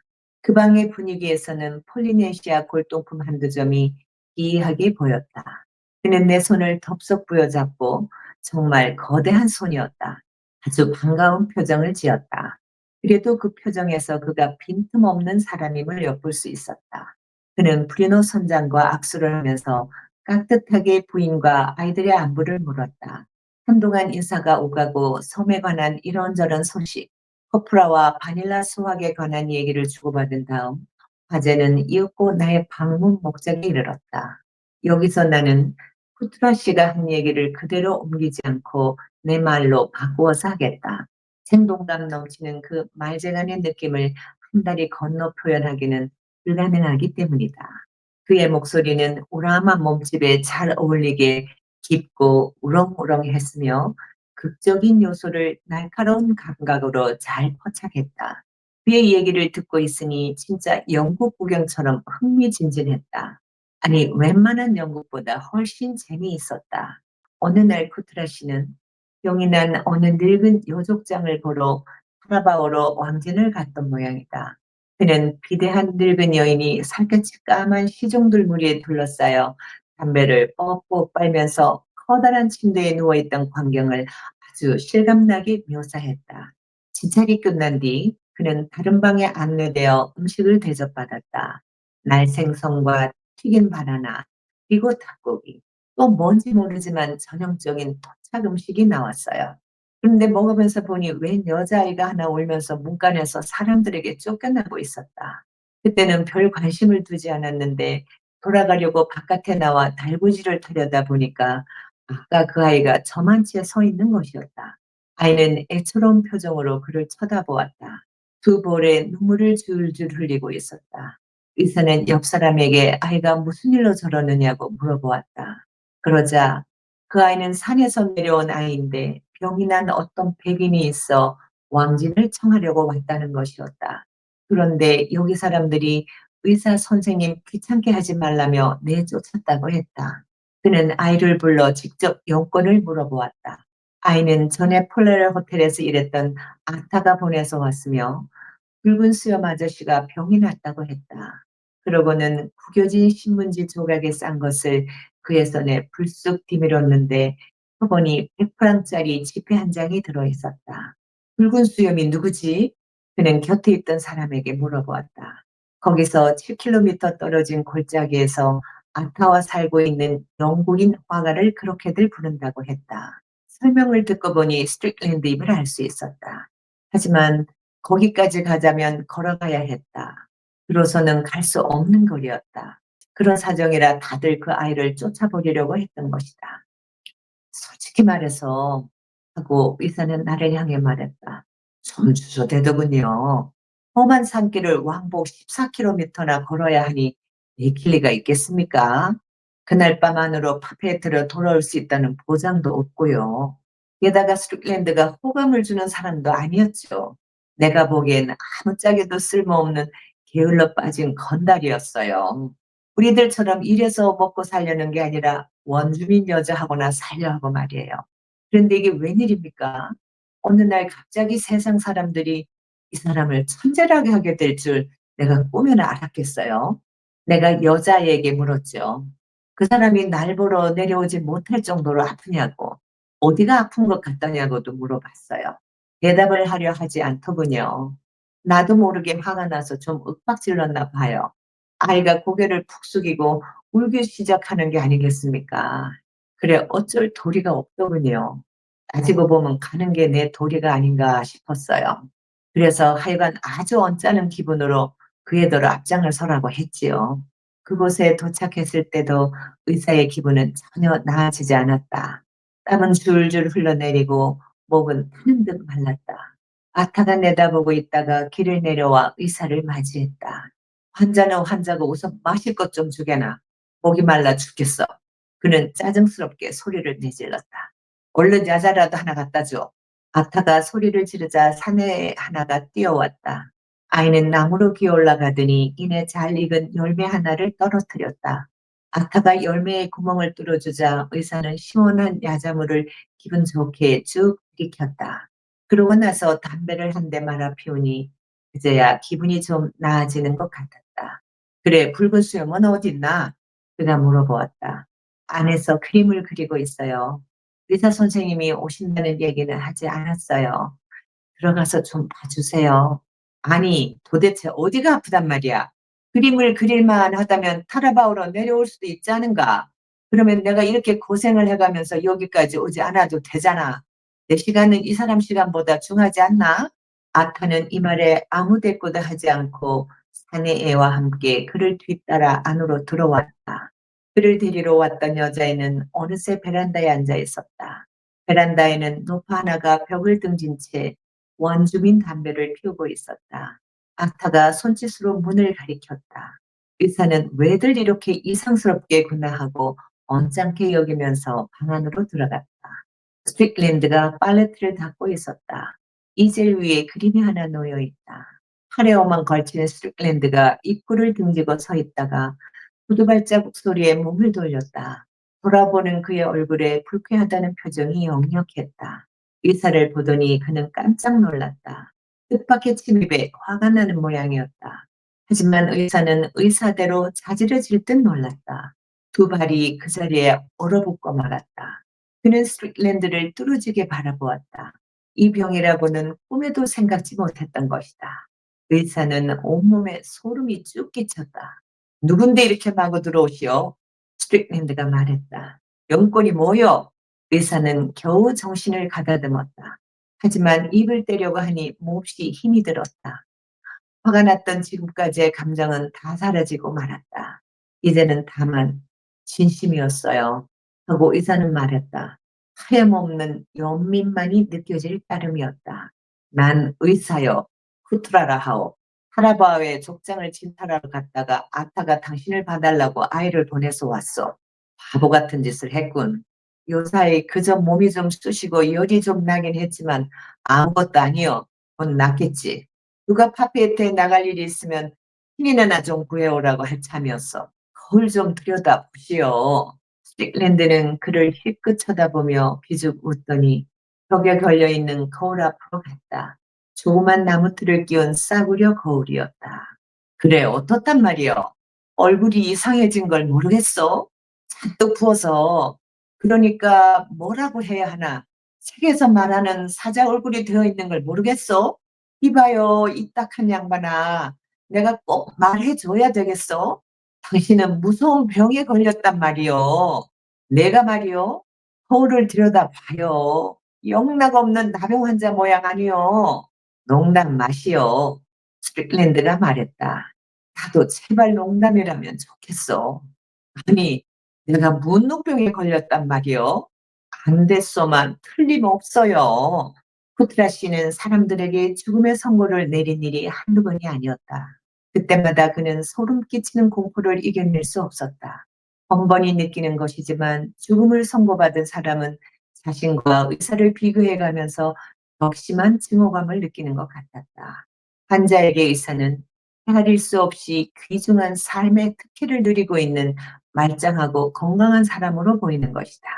그 방의 분위기에서는 폴리네시아 골동품 한두 점이 기이하게 보였다. 그는 내 손을 덥석 부여잡고 정말 거대한 손이었다. 아주 반가운 표정을 지었다. 그래도 그 표정에서 그가 빈틈없는 사람임을 엿볼 수 있었다. 그는 브리노 선장과 악수를 하면서 깍듯하게 부인과 아이들의 안부를 물었다. 한동안 인사가 오가고 섬에 관한 이런저런 소식, 코프라와 바닐라 수확에 관한 얘기를 주고받은 다음 화제는 이윽고 나의 방문 목적에 이르렀다. 여기서 나는 쿠트라 씨가 한 얘기를 그대로 옮기지 않고 내 말로 바꾸어서 하겠다. 생동감 넘치는 그 말재간의 느낌을 한 달이 건너 표현하기는 불가능하기 때문이다. 그의 목소리는 우람한 몸집에 잘 어울리게 깊고 우렁우렁했으며 극적인 요소를 날카로운 감각으로 잘 포착했다. 그의 얘기를 듣고 있으니 진짜 영국 구경처럼 흥미진진했다. 아니, 웬만한 영국보다 훨씬 재미있었다. 어느 날 쿠트라 씨는 병이 난 어느 늙은 여족장을 보러 카라바오로 왕진을 갔던 모양이다. 그는 비대한 늙은 여인이 살갗이 까만 시종들 무리에 둘러싸여 담배를 뻑뻑 빨면서 커다란 침대에 누워있던 광경을 아주 실감나게 묘사했다. 진찰이 끝난 뒤 그는 다른 방에 안내되어 음식을 대접받았다. 날생선과 튀긴 바나나, 그리고 닭고기, 또 뭔지 모르지만 전형적인 토착 음식이 나왔어요. 그런데 먹으면서 보니 웬 여자아이가 하나 울면서 문간에서 사람들에게 쫓겨나고 있었다. 그때는 별 관심을 두지 않았는데 돌아가려고 바깥에 나와 달구지를 타려다 보니까 아까 그 아이가 저만치에 서 있는 것이었다. 아이는 애처로운 표정으로 그를 쳐다보았다. 두 볼에 눈물을 줄줄 흘리고 있었다. 의사는 옆 사람에게 아이가 무슨 일로 저러느냐고 물어보았다. 그러자 그 아이는 산에서 내려온 아이인데 병이 난 어떤 백인이 있어 왕진을 청하려고 왔다는 것이었다. 그런데 여기 사람들이 의사 선생님 귀찮게 하지 말라며 내쫓았다고 했다. 그는 아이를 불러 직접 용건을 물어보았다. 아이는 전에 폴레르 호텔에서 일했던 아타가 보내서 왔으며 붉은 수염 아저씨가 병이 났다고 했다. 그러고는 구겨진 신문지 조각에 싼 것을 그의 손에 불쑥 디밀었는데 보니 100프랑짜리 지폐 한 장이 들어있었다. 붉은 수염이 누구지? 그는 곁에 있던 사람에게 물어보았다. 거기서 7km 떨어진 골짜기에서 아타와 살고 있는 영국인 화가를 그렇게들 부른다고 했다. 설명을 듣고 보니 스트릭랜드임을 알 수 있었다. 하지만 거기까지 가자면 걸어가야 했다. 비로소는 갈 수 없는 거리였다. 그런 사정이라 다들 그 아이를 쫓아보려고 했던 것이다. 솔직히 말해서 하고 의사는 나를 향해 말했다. 좀 주저되더군요. 험한 산길을 왕복 14km나 걸어야 하니 내길 리가 있겠습니까? 그날 밤 안으로 파페트로 돌아올 수 있다는 보장도 없고요. 게다가 스트릭랜드가 호감을 주는 사람도 아니었죠. 내가 보기엔 아무짝에도 쓸모없는 게을러 빠진 건달이었어요. 우리들처럼 일해서 먹고 살려는 게 아니라 원주민 여자하고나 살려 하고 말이에요. 그런데 이게 웬일입니까? 어느 날 갑자기 세상 사람들이 이 사람을 천재라고 하게 될 줄 내가 꿈에나 알았겠어요. 내가 여자에게 물었죠. 그 사람이 날 보러 내려오지 못할 정도로 아프냐고, 어디가 아픈 것 같다냐고도 물어봤어요. 대답을 하려 하지 않더군요. 나도 모르게 화가 나서 좀 윽박질렀나 봐요. 아이가 고개를 푹 숙이고 울기 시작하는 게 아니겠습니까? 그래, 어쩔 도리가 없더군요. 따지고 보면 가는 게 내 도리가 아닌가 싶었어요. 그래서 하여간 아주 언짢은 기분으로 그애더러 앞장을 서라고 했지요. 그곳에 도착했을 때도 의사의 기분은 전혀 나아지지 않았다. 땀은 줄줄 흘러내리고 목은 타는 듯 말랐다. 아타가 내다보고 있다가 길을 내려와 의사를 맞이했다. 환자는 환자고 우선 마실 것 좀 주게나. 목이 말라 죽겠어. 그는 짜증스럽게 소리를 내질렀다. 얼른 야자라도 하나 갖다 줘. 아타가 소리를 지르자 사내 하나가 뛰어왔다. 아이는 나무로 기어 올라가더니 이내 잘 익은 열매 하나를 떨어뜨렸다. 아타가 열매의 구멍을 뚫어주자 의사는 시원한 야자물을 기분 좋게 쭉 들이켰다. 그러고 나서 담배를 한 대 말아 피우니 그제야 기분이 좀 나아지는 것 같았다. 그래, 붉은 수염은 어딨나? 그가 물어보았다. 안에서 그림을 그리고 있어요. 의사 선생님이 오신다는 얘기는 하지 않았어요. 들어가서 좀 봐주세요. 아니, 도대체 어디가 아프단 말이야? 그림을 그릴만 하다면 타라바오로 내려올 수도 있지 않은가? 그러면 내가 이렇게 고생을 해가면서 여기까지 오지 않아도 되잖아. 내 시간은 이 사람 시간보다 중하지 않나? 아타는 이 말에 아무 대꾸도 하지 않고 사내애와 함께 그를 뒤따라 안으로 들어왔다. 그를 데리러 왔던 여자애는 어느새 베란다에 앉아 있었다. 베란다에는 노파 하나가 벽을 등진 채 원주민 담배를 피우고 있었다. 아타가 손짓으로 문을 가리켰다. 의사는 왜들 이렇게 이상스럽게구나 하고 언짢게 여기면서 방 안으로 들어갔다. 스트릭랜드가 팔레트를 닦고 있었다. 이젤 위에 그림이 하나 놓여 있다. 팔에 어만 걸치는 스트릭랜드가 입구를 등지고 서 있다가 구두발자국 소리에 몸을 돌렸다. 돌아보는 그의 얼굴에 불쾌하다는 표정이 역력했다. 의사를 보더니 그는 깜짝 놀랐다. 뜻밖의 침입에 화가 나는 모양이었다. 하지만 의사는 의사대로 자지러질 듯 놀랐다. 두 발이 그 자리에 얼어붙고 말았다. 그는 스트릭랜드를 뚫어지게 바라보았다. 이 병이라고는 꿈에도 생각지 못했던 것이다. 의사는 온몸에 소름이 쭉 끼쳤다. 누군데 이렇게 마구 들어오시오? 스트릭랜드가 말했다. 영권이 뭐요? 의사는 겨우 정신을 가다듬었다. 하지만 입을 떼려고 하니 몹시 힘이 들었다. 화가 났던 지금까지의 감정은 다 사라지고 말았다. 이제는 다만 진심이었어요. 하고 의사는 말했다. 하염없는 연민만이 느껴질 따름이었다. 난 의사요. 후트라라 하오. 하라바오의 족장을 진탈하러 갔다가 아타가 당신을 봐달라고 아이를 보내서 왔어. 바보 같은 짓을 했군. 요사이 그저 몸이 좀 쑤시고 열이 좀 나긴 했지만 아무것도 아니요. 곧 낫겠지. 누가 파페트에 나갈 일이 있으면 신이나 좀 구해오라고 할 참이었어. 거울 좀 들여다보시오. 스틱랜드는 그를 힐끗 쳐다보며 비죽 웃더니 벽에 걸려있는 거울 앞으로 갔다. 조그만 나무틀을 끼운 싸구려 거울이었다. 그래, 어떻단 말이여? 얼굴이 이상해진 걸 모르겠어? 또 부어서 그러니까 뭐라고 해야 하나? 책에서 말하는 사자 얼굴이 되어 있는 걸 모르겠어? 이봐요, 이 딱한 양반아. 내가 꼭 말해줘야 되겠어? 당신은 무서운 병에 걸렸단 말이요. 내가 말이요. 거울을 들여다봐요. 영락 없는 나병 환자 모양 아니요. 농담 마시오. 스트릭랜드가 말했다. 나도 제발 농담이라면 좋겠어. 아니, 내가 문둥병에 걸렸단 말이요. 안 됐소만 틀림없어요. 쿠트라 씨는 사람들에게 죽음의 선고를 내린 일이 한두 번이 아니었다. 그때마다 그는 소름 끼치는 공포를 이겨낼 수 없었다. 번번이 느끼는 것이지만 죽음을 선고받은 사람은 자신과 의사를 비교해가면서 격심한 증오감을 느끼는 것 같았다. 환자에게 의사는 헤아릴 수 없이 귀중한 삶의 특혜를 누리고 있는 말짱하고 건강한 사람으로 보이는 것이다.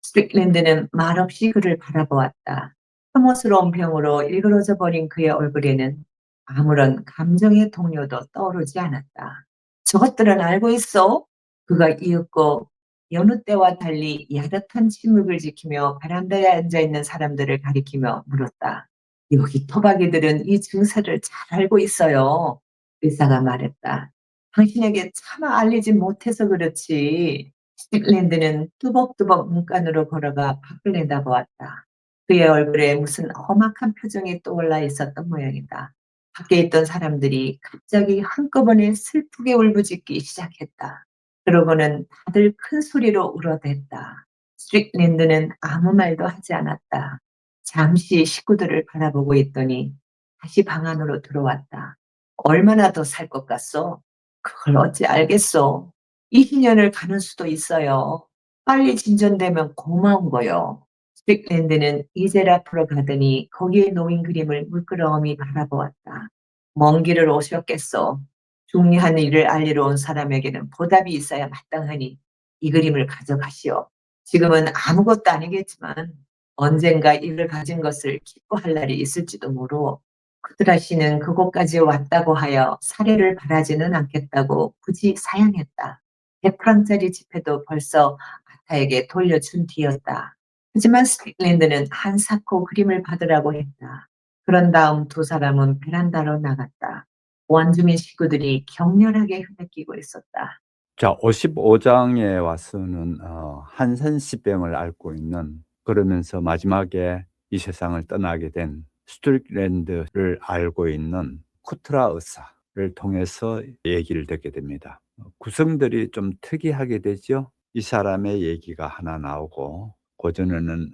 스트릭랜드는 말없이 그를 바라보았다. 혐오스러운 병으로 일그러져 버린 그의 얼굴에는 아무런 감정의 동요도 떠오르지 않았다. 저것들은 알고 있어? 그가 이윽고 여느 때와 달리 야릇한 침묵을 지키며 베란다에 앉아 있는 사람들을 가리키며 물었다. 여기 토박이들은 이 증세를 잘 알고 있어요. 의사가 말했다. 당신에게 차마 알리지 못해서 그렇지. 스틱랜드는 뚜벅뚜벅 문간으로 걸어가 밖을 내다보았다. 그의 얼굴에 무슨 험악한 표정이 떠올라 있었던 모양이다. 밖에 있던 사람들이 갑자기 한꺼번에 슬프게 울부짖기 시작했다. 그러고는 다들 큰 소리로 울어댔다. 스트릭랜드는 아무 말도 하지 않았다. 잠시 식구들을 바라보고 있더니 다시 방 안으로 들어왔다. 얼마나 더 살 것 같소? 그걸 어찌 알겠소? 20년을 가는 수도 있어요. 빨리 진전되면 고마운 거요. 스틱랜드는 이젤 앞으로 가더니 거기에 놓인 그림을 물끄러미 바라보았다. 먼 길을 오셨겠소. 중요한 일을 알리러 온 사람에게는 보답이 있어야 마땅하니 이 그림을 가져가시오. 지금은 아무것도 아니겠지만 언젠가 이를 가진 것을 기뻐할 날이 있을지도 모르오. 쿠드라 씨는 그곳까지 왔다고 하여 사례를 바라지는 않겠다고 굳이 사양했다. 100프랑짜리 지폐도 벌써 아타에게 돌려준 뒤였다. 하지만 스틱랜드는 한사코 그림을 받으라고 했다. 그런 다음 두 사람은 베란다로 나갔다. 원주민 식구들이 격렬하게 흐느끼고 있었다. 자, 55장에 와서는 한센시병을 앓고 있는, 그러면서 마지막에 이 세상을 떠나게 된 스트릭랜드를 알고 있는 쿠트라 의사를 통해서 얘기를 듣게 됩니다. 구성들이 좀 특이하게 되죠. 이 사람의 얘기가 하나 나오고, 그전에는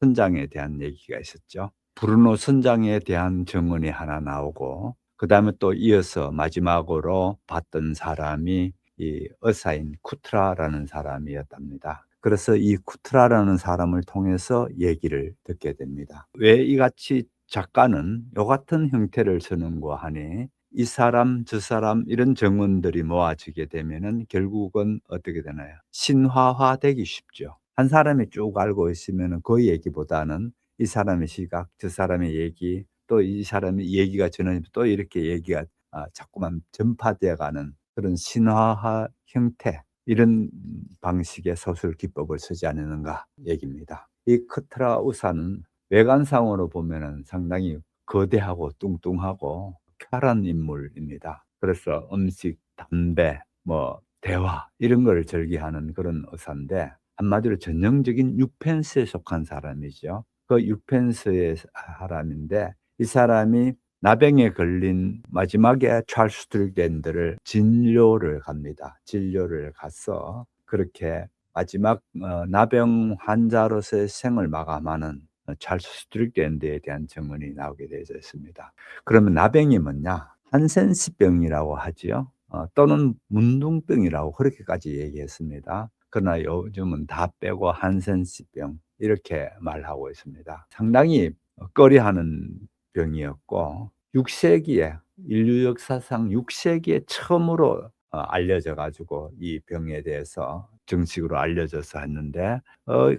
선장에 대한 얘기가 있었죠. 브루노 선장에 대한 증언이 하나 나오고, 그 다음에 또 이어서 마지막으로 봤던 사람이 이 의사인 쿠트라라는 사람이었답니다. 그래서 이 쿠트라라는 사람을 통해서 얘기를 듣게 됩니다. 왜 이같이 작가는 요 같은 형태를 쓰는고 하니, 이 사람 저 사람 이런 증언들이 모아지게 되면은 결국은 어떻게 되나요? 신화화되기 쉽죠. 한 사람이 쭉 알고 있으면은 그 얘기보다는 이 사람의 시각, 저 사람의 얘기, 또 이 사람의 얘기가 전해지면 또 이렇게 얘기가 자꾸만 전파되어 가는 그런 신화화 형태, 이런 방식의 소설 기법을 쓰지 않았는가 얘기입니다. 이 커트라 우사는 외관상으로 보면은 상당히 거대하고 뚱뚱하고 쾌활한 인물입니다. 그래서 음식, 담배, 뭐 대화 이런 걸 즐기하는 그런 의사인데, 한마디로 전형적인 육펜스에 속한 사람이죠. 그 육펜스의 사람인데, 이 사람이 나병에 걸린 마지막에 찰스 스트릭랜드를 진료를 갑니다. 진료를 가서 그렇게 마지막 나병 환자로서의 생을 마감하는 찰스 스트릭랜드에 대한 증언이 나오게 되어 있습니다. 그러면 나병이 뭐냐? 한센시병이라고 하지요. 또는 문둥병이라고 그렇게까지 얘기했습니다. 그러나 요즘은 다 빼고 한센시병 이렇게 말하고 있습니다. 상당히 꺼려하는 병이었고, 6세기에 인류 역사상 6세기에 처음으로 알려져 가지고 이 병에 대해서 정식으로 알려져서 했는데,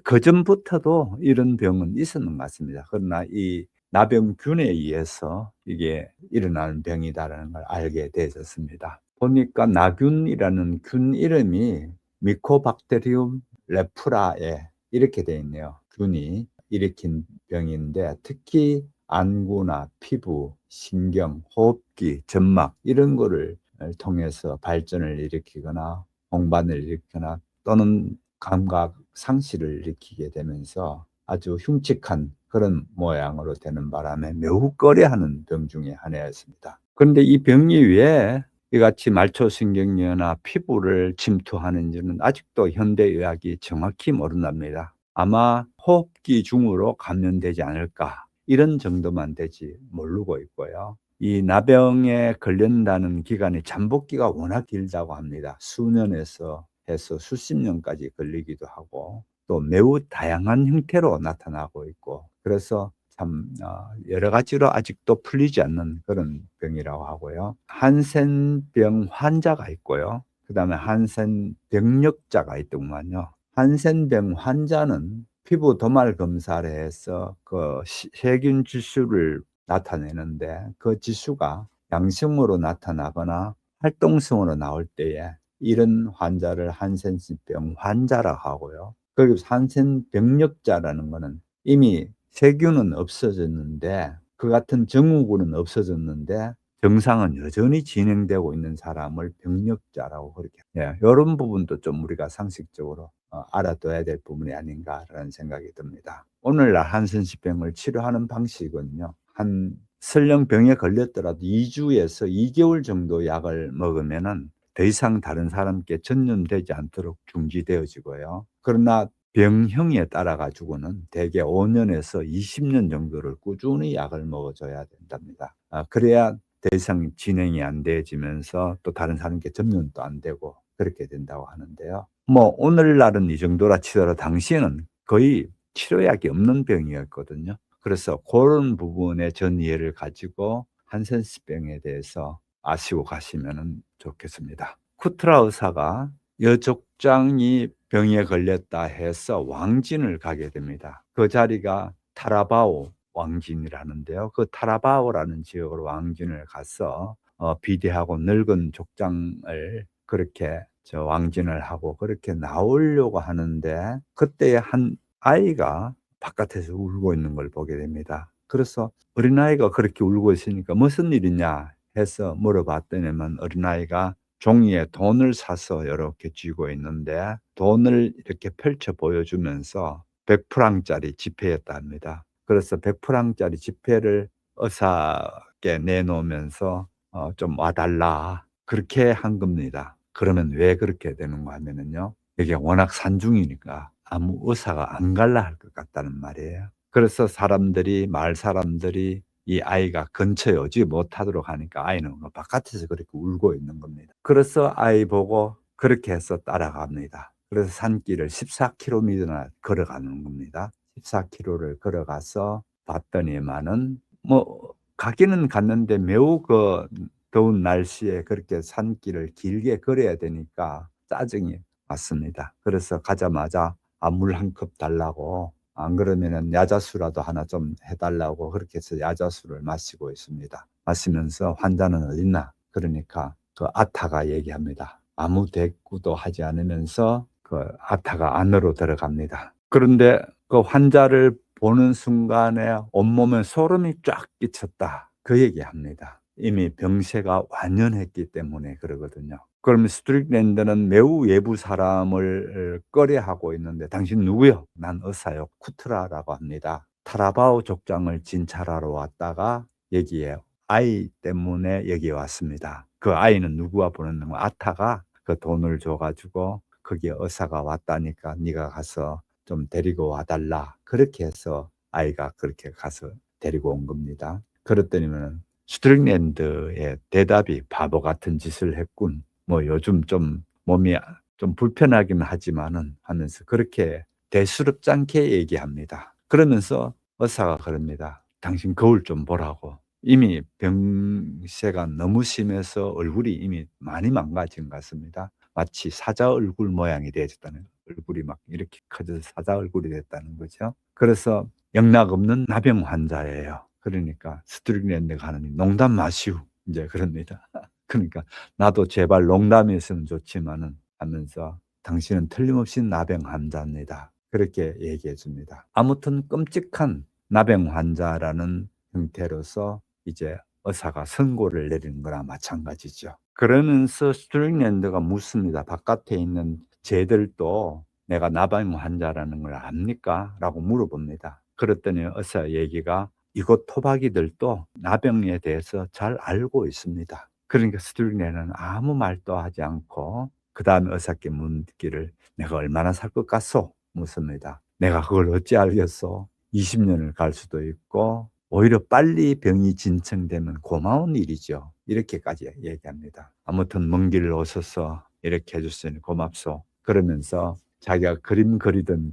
그전부터도 이런 병은 있었는 것 같습니다. 그러나 이 나병균에 의해서 이게 일어나는 병이다라는 걸 알게 되었습니다. 보니까 나균이라는 균 이름이 미코박테리움 레프라에 이렇게 돼 있네요. 균이 일으킨 병인데 특히 안구나 피부, 신경, 호흡기, 점막 이런 거를 통해서 발전을 일으키거나 홍반을 일으키거나 또는 감각 상실을 일으키게 되면서 아주 흉측한 그런 모양으로 되는 바람에 매우 꺼려하는 병 중에 하나였습니다. 그런데 이 병이 왜 이같이 말초신경계나 피부를 침투하는지는 아직도 현대의학이 정확히 모른답니다. 아마 호흡기 중으로 감염되지 않을까 이런 정도만 되지 모르고 있고요. 이 나병에 걸린다는 기간이 잠복기가 워낙 길다고 합니다. 수년에서 해서 수십 년까지 걸리기도 하고 또 매우 다양한 형태로 나타나고 있고 그래서 참 여러 가지로 아직도 풀리지 않는 그런 병이라고 하고요. 한센병 환자가 있고요. 그다음에 한센 병력자가 있더구만요. 한센병 환자는 피부 도말 검사를 해서 그 세균 지수를 나타내는데 그 지수가 양성으로 나타나거나 활동성으로 나올 때에 이런 환자를 한센병 환자라고 하고요. 거기서 한센병력자라는 거는 이미 세균은 없어졌는데 그 같은 증후군은 없어졌는데 증상은 여전히 진행되고 있는 사람을 병력자라고 그렇게 이런 부분도 좀 우리가 상식적으로 알아둬야 될 부분이 아닌가라는 생각이 듭니다. 오늘날 한센병을 치료하는 방식은요. 한 설령 병에 걸렸더라도 2주에서 2개월 정도 약을 먹으면은 더 이상 다른 사람께 전염되지 않도록 중지되어지고요. 그러나 병형에 따라 가지고는 대개 5년에서 20년 정도를 꾸준히 약을 먹어줘야 된답니다. 그래야 더 이상 진행이 안 되어지면서 또 다른 사람께 전염도 안 되고 그렇게 된다고 하는데요. 뭐 오늘날은 이 정도라 치더라도 당시에는 거의 치료약이 없는 병이었거든요. 그래서 그런 부분의 전이해를 가지고 한센스병에 대해서 아시고 가시면 좋겠습니다. 쿠트라 의사가 여족장이 병에 걸렸다 해서 왕진을 가게 됩니다. 그 자리가 타라바오 왕진이라는데요. 그 타라바오라는 지역으로 왕진을 가서 비대하고 늙은 족장을 그렇게 왕진을 하고 그렇게 나오려고 하는데 그때 한 아이가 바깥에서 울고 있는 걸 보게 됩니다. 그래서 어린아이가 그렇게 울고 있으니까 무슨 일이냐 해서 물어봤더니만 어린아이가 종이에 돈을 사서 이렇게 쥐고 있는데 돈을 이렇게 펼쳐 보여주면서 100프랑짜리 지폐였다 합니다. 그래서 100프랑짜리 지폐를 의사께 내놓으면서 좀 와달라 그렇게 한 겁니다. 그러면 왜 그렇게 되는가 하면은요. 이게 워낙 산중이니까 아무 의사가 안 갈라 할 것 같다는 말이에요. 그래서 마을 사람들이 이 아이가 근처에 오지 못하도록 하니까 아이는 바깥에서 그렇게 울고 있는 겁니다. 그래서 아이 보고 그렇게 해서 따라갑니다. 그래서 산길을 14km나 걸어가는 겁니다. 14km를 걸어가서 봤더니만은 뭐 가기는 갔는데 매우 그 더운 날씨에 그렇게 산길을 길게 걸어야 되니까 짜증이 왔습니다. 그래서 가자마자 물 한 컵 달라고 안 그러면은 야자수라도 하나 좀 해달라고 그렇게 해서 야자수를 마시고 있습니다. 마시면서 환자는 어딨나? 그러니까 그 아타가 얘기합니다. 아무 대꾸도 하지 않으면서 그 아타가 안으로 들어갑니다. 그런데 그 환자를 보는 순간에 온몸에 소름이 쫙 끼쳤다. 그 얘기합니다. 이미 병세가 완연했기 때문에 그러거든요. 그러면 스트릭랜드는 매우 외부 사람을 꺼려하고 있는데 당신 누구요? 난 의사요. 쿠트라라고 합니다. 타라바오 족장을 진찰하러 왔다가 여기에 아이 때문에 여기에 왔습니다. 그 아이는 누구와 보냈는 거? 아타가 그 돈을 줘가지고 거기에 의사가 왔다니까 네가 가서 좀 데리고 와달라. 그렇게 해서 아이가 그렇게 가서 데리고 온 겁니다. 그랬더니면 스트릭랜드의 대답이 바보 같은 짓을 했군. 뭐 요즘 좀 몸이 좀 불편하긴 하지만은 하면서 그렇게 대수롭지 않게 얘기합니다. 그러면서 의사가 그럽니다. 당신 거울 좀 보라고. 이미 병세가 너무 심해서 얼굴이 이미 많이 망가진 것 같습니다. 마치 사자 얼굴 모양이 되어졌다는 얼굴이 막 이렇게 커져서 사자 얼굴이 됐다는 거죠. 그래서 영락 없는 나병 환자예요. 그러니까 스트릭랜드가 하는 농담 마시오. 이제 그럽니다. 그러니까 나도 제발 농담이었으면 좋지만은 하면서 당신은 틀림없이 나병 환자입니다. 그렇게 얘기해 줍니다. 아무튼 끔찍한 나병 환자라는 형태로서 이제 의사가 선고를 내리는 거나 마찬가지죠. 그러면서 스트링랜드가 묻습니다. 바깥에 있는 쟤들도 내가 나병 환자라는 걸 압니까? 라고 물어봅니다. 그랬더니 의사 얘기가 이곳 토박이들도 나병에 대해서 잘 알고 있습니다. 그러니까 스트링랜드는 아무 말도 하지 않고 그 다음에 의사께 묻기를 내가 얼마나 살 것 같소? 묻습니다. 내가 그걸 어찌 알겠소? 20년을 갈 수도 있고 오히려 빨리 병이 진정되면 고마운 일이죠. 이렇게까지 얘기합니다. 아무튼 먼 길 오셔서 이렇게 해주시니 고맙소. 그러면서 자기가 그림 그리던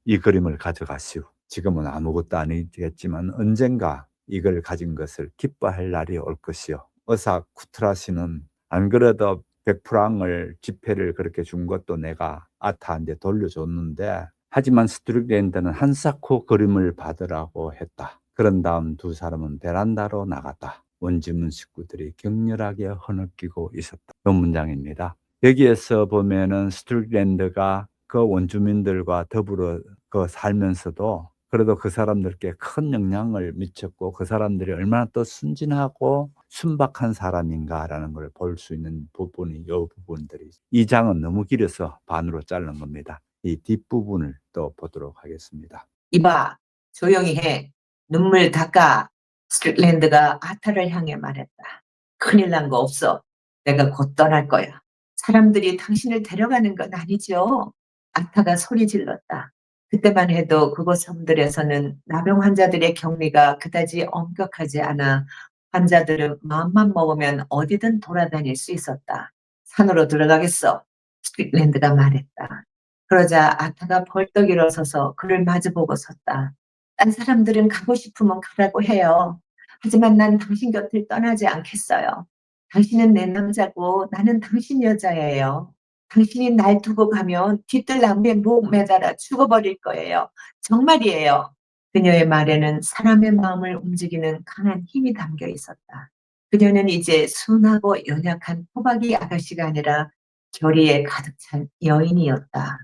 이 그림을 가져가시오. 지금은 아무것도 아니겠지만 언젠가 이걸 가진 것을 기뻐할 날이 올 것이요. 의사 쿠트라시는 안 그래도 100프랑을 지폐를 그렇게 준 것도 내가 아타한테 돌려줬는데 하지만 스트릭랜드는 한사코 그림을 받으라고 했다. 그런 다음 두 사람은 베란다로 나갔다. 원주민 식구들이 격렬하게 흐느끼고 있었다. 이 문장입니다. 여기에서 보면은 스트릭랜드가 그 원주민들과 더불어 살면서도 그래도 그 사람들께 큰 영향을 미쳤고 그 사람들이 얼마나 또 순진하고 순박한 사람인가라는 걸 볼 수 있는 부분이 이 부분들이. 이 장은 너무 길어서 반으로 자른 겁니다. 이 뒷부분을 또 보도록 하겠습니다. 이봐, 조용히 해. 눈물 닦아. 스트릭랜드가 아타를 향해 말했다. 큰일 난 거 없어. 내가 곧 떠날 거야. 사람들이 당신을 데려가는 건 아니죠. 아타가 소리 질렀다. 그때만 해도 그곳 섬들에서는 나병 환자들의 격리가 그다지 엄격하지 않아 환자들은 마음만 먹으면 어디든 돌아다닐 수 있었다. 산으로 들어가겠어. 스트릭랜드가 말했다. 그러자 아타가 벌떡 일어서서 그를 마주보고 섰다. 딴 사람들은 가고 싶으면 가라고 해요. 하지만 난 당신 곁을 떠나지 않겠어요. 당신은 내 남자고 나는 당신 여자예요. 당신이 날 두고 가면 뒤뜰나무에 목 매달아 죽어버릴 거예요. 정말이에요. 그녀의 말에는 사람의 마음을 움직이는 강한 힘이 담겨 있었다. 그녀는 이제 순하고 연약한 토박이 아가씨가 아니라 결의에 가득 찬 여인이었다.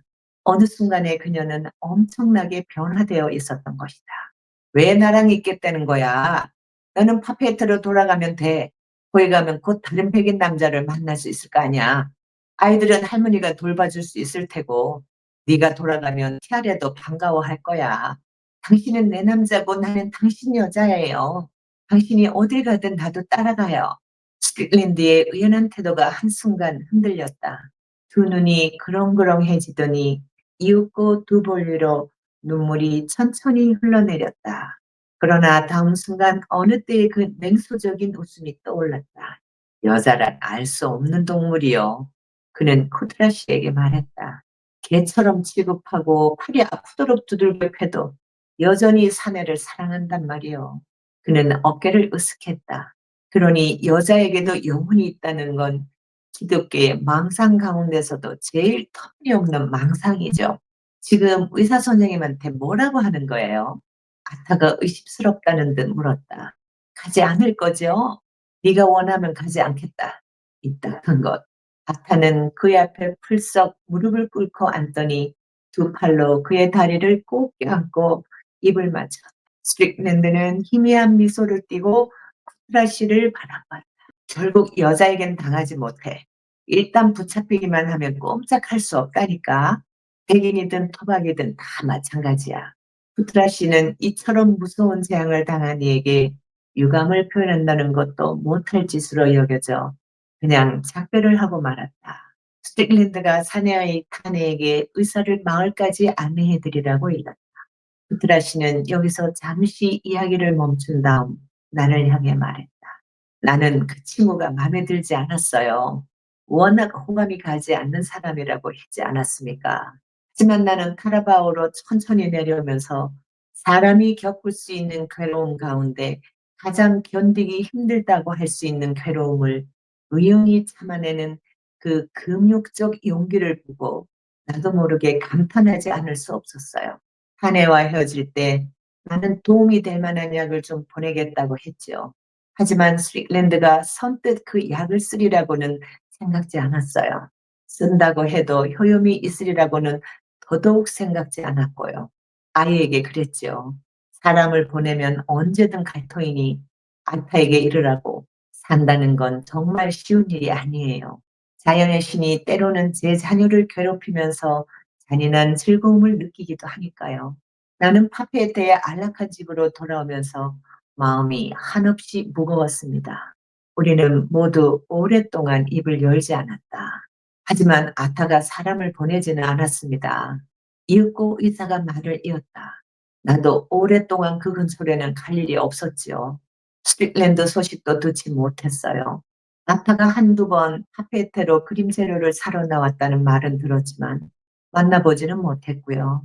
어느 순간에 그녀는 엄청나게 변화되어 있었던 것이다. 왜 나랑 있겠다는 거야? 너는 파페트로 돌아가면 돼. 거기 가면 곧 다른 백인 남자를 만날 수 있을 거 아니야. 아이들은 할머니가 돌봐줄 수 있을 테고, 네가 돌아가면 티아레도 반가워할 거야. 당신은 내 남자고 나는 당신 여자예요. 당신이 어딜 가든 나도 따라가요. 스틱랜드의 의연한 태도가 한순간 흔들렸다. 두 눈이 그렁그렁해지더니 이윽고 두 볼리로 눈물이 천천히 흘러내렸다. 그러나 다음 순간 어느 때의 그 냉소적인 웃음이 떠올랐다. 여자란 알 수 없는 동물이요. 그는 쿠드라 씨에게 말했다. 개처럼 취급하고 팔이 아프도록 두들겨 패도 여전히 사내를 사랑한단 말이요. 그는 어깨를 으쓱했다. 그러니 여자에게도 영혼이 있다는 건 기독교의 망상 가운데서도 제일 터무니없는 망상이죠. 지금 의사 선생님한테 뭐라고 하는 거예요? 아타가 의심스럽다는 듯 물었다. 가지 않을 거죠? 네가 원하면 가지 않겠다. 이따한 것. 아타는 그의 앞에 풀썩 무릎을 꿇고 앉더니 두 팔로 그의 다리를 꼭 껴안고 입을 맞춰. 스트릭랜드는 희미한 미소를 띠고 쿠트라 씨를 바라봤다. 결국 여자에겐 당하지 못해. 일단 붙잡히기만 하면 꼼짝할 수 없다니까. 백인이든 토박이든 다 마찬가지야. 쿠트라 씨는 이처럼 무서운 재앙을 당한 이에게 유감을 표현한다는 것도 못할 짓으로 여겨져 그냥 작별을 하고 말았다. 스틱랜드가 사내아이 타네에게 의사를 마을까지 안내해드리라고 일렀다. 쿠트라 씨는 여기서 잠시 이야기를 멈춘 다음 나를 향해 말했다. 나는 그 친구가 마음에 들지 않았어요. 워낙 호감이 가지 않는 사람이라고 했지 않았습니까? 하지만 나는 카라바오로 천천히 내려오면서 사람이 겪을 수 있는 괴로움 가운데 가장 견디기 힘들다고 할 수 있는 괴로움을 의용히 참아내는 그 금욕적 용기를 보고 나도 모르게 감탄하지 않을 수 없었어요. 아내와 헤어질 때 나는 도움이 될 만한 약을 좀 보내겠다고 했죠. 하지만 스틱랜드가 선뜻 그 약을 쓰리라고는 생각지 않았어요. 쓴다고 해도 효용이 있으리라고는 더더욱 생각지 않았고요. 아이에게 그랬죠. 사람을 보내면 언제든 갈 터이니 아타에게 이르라고. 산다는 건 정말 쉬운 일이 아니에요. 자연의 신이 때로는 제 자녀를 괴롭히면서 잔인한 즐거움을 느끼기도 하니까요. 나는 파페트의 안락한 집으로 돌아오면서 마음이 한없이 무거웠습니다. 우리는 모두 오랫동안 입을 열지 않았다. 하지만 아타가 사람을 보내지는 않았습니다. 이윽고 의사가 말을 이었다. 나도 오랫동안 그 근처에는 갈 일이 없었지요. 스틱랜드 소식도 듣지 못했어요. 아타가 한두 번 카페테로 그림 재료를 사러 나왔다는 말은 들었지만 만나보지는 못했고요.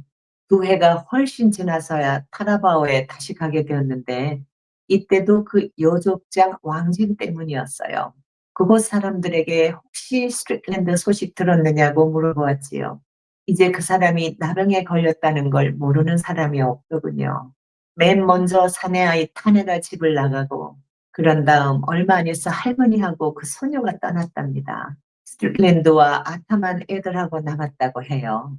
두 해가 훨씬 지나서야 타라바오에 다시 가게 되었는데 이때도 그 여족장 왕진 때문이었어요. 그곳 사람들에게 혹시 스트릭랜드 소식 들었느냐고 물어보았지요. 이제 그 사람이 나병에 걸렸다는 걸 모르는 사람이 없더군요. 맨 먼저 사내아이 타네가 집을 나가고 그런 다음 얼마 안 있어 할머니하고 그 소녀가 떠났답니다. 스트릭랜드와 아타만 애들하고 남았다고 해요.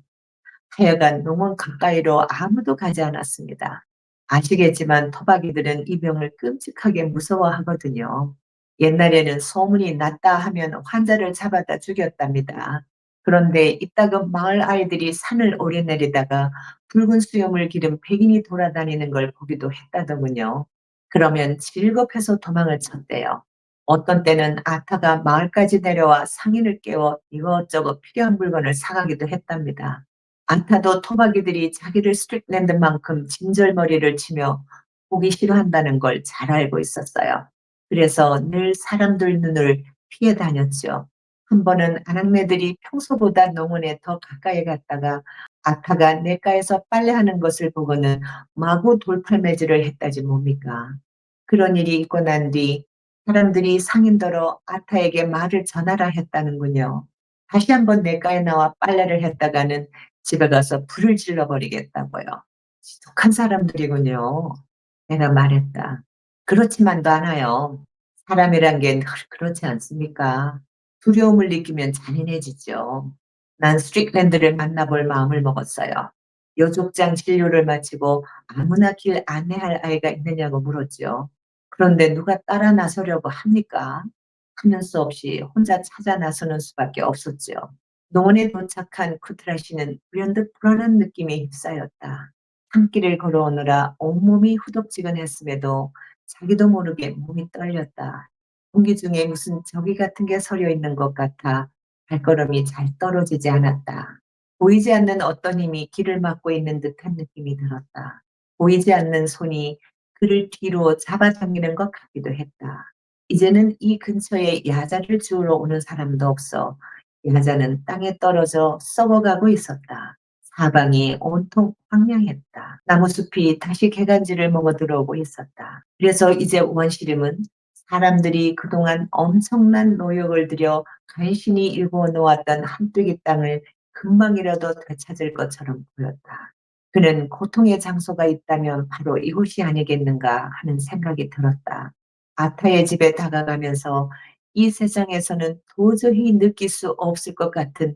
하여간 농원 가까이로 아무도 가지 않았습니다. 아시겠지만 토박이들은 이 병을 끔찍하게 무서워하거든요. 옛날에는 소문이 났다 하면 환자를 잡아다 죽였답니다. 그런데 이따금 마을 아이들이 산을 오르내리다가 붉은 수염을 기른 백인이 돌아다니는 걸 보기도 했다더군요. 그러면 질겁해서 도망을 쳤대요. 어떤 때는 아타가 마을까지 내려와 상인을 깨워 이것저것 필요한 물건을 사가기도 했답니다. 아타도 토박이들이 자기를 스트릭랜드만큼 진절머리를 치며 보기 싫어한다는 걸 잘 알고 있었어요. 그래서 늘 사람들 눈을 피해 다녔죠. 한 번은 아낙네들이 평소보다 농원에 더 가까이 갔다가 아타가 냇가에서 빨래하는 것을 보고는 마구 돌팔매질을 했다지 뭡니까. 그런 일이 있고 난 뒤 사람들이 상인더러 아타에게 말을 전하라 했다는군요. 다시 한번 냇가에 나와 빨래를 했다가는 집에 가서 불을 질러버리겠다고요. 지독한 사람들이군요. 내가 말했다. 그렇지만도 않아요. 사람이란 게 늘 그렇지 않습니까? 두려움을 느끼면 잔인해지죠. 난 스트릭랜드를 만나볼 마음을 먹었어요. 여족장 진료를 마치고 아무나 길 안내할 아이가 있느냐고 물었죠. 그런데 누가 따라 나서려고 합니까? 하는 수 없이 혼자 찾아 나서는 수밖에 없었죠. 농원에 도착한 쿠트라 씨는 불현듯 불안한 느낌에 휩싸였다. 산길을 걸어오느라 온몸이 후덥지근했음에도 자기도 모르게 몸이 떨렸다. 공기 중에 무슨 저기 같은 게 서려 있는 것 같아 발걸음이 잘 떨어지지 않았다. 보이지 않는 어떤 힘이 길을 막고 있는 듯한 느낌이 들었다. 보이지 않는 손이 그를 뒤로 잡아당기는 것 같기도 했다. 이제는 이 근처에 야자를 주우러 오는 사람도 없어 야자는 땅에 떨어져 썩어가고 있었다. 사방이 온통 황량했다. 나무숲이 다시 개간지를 먹어 들어오고 있었다. 그래서 이제 원시림은 사람들이 그동안 엄청난 노력을 들여 간신히 일구어 놓았던 한뜨기 땅을 금방이라도 되찾을 것처럼 보였다. 그는 고통의 장소가 있다면 바로 이곳이 아니겠는가 하는 생각이 들었다. 아타의 집에 다가가면서 이 세상에서는 도저히 느낄 수 없을 것 같은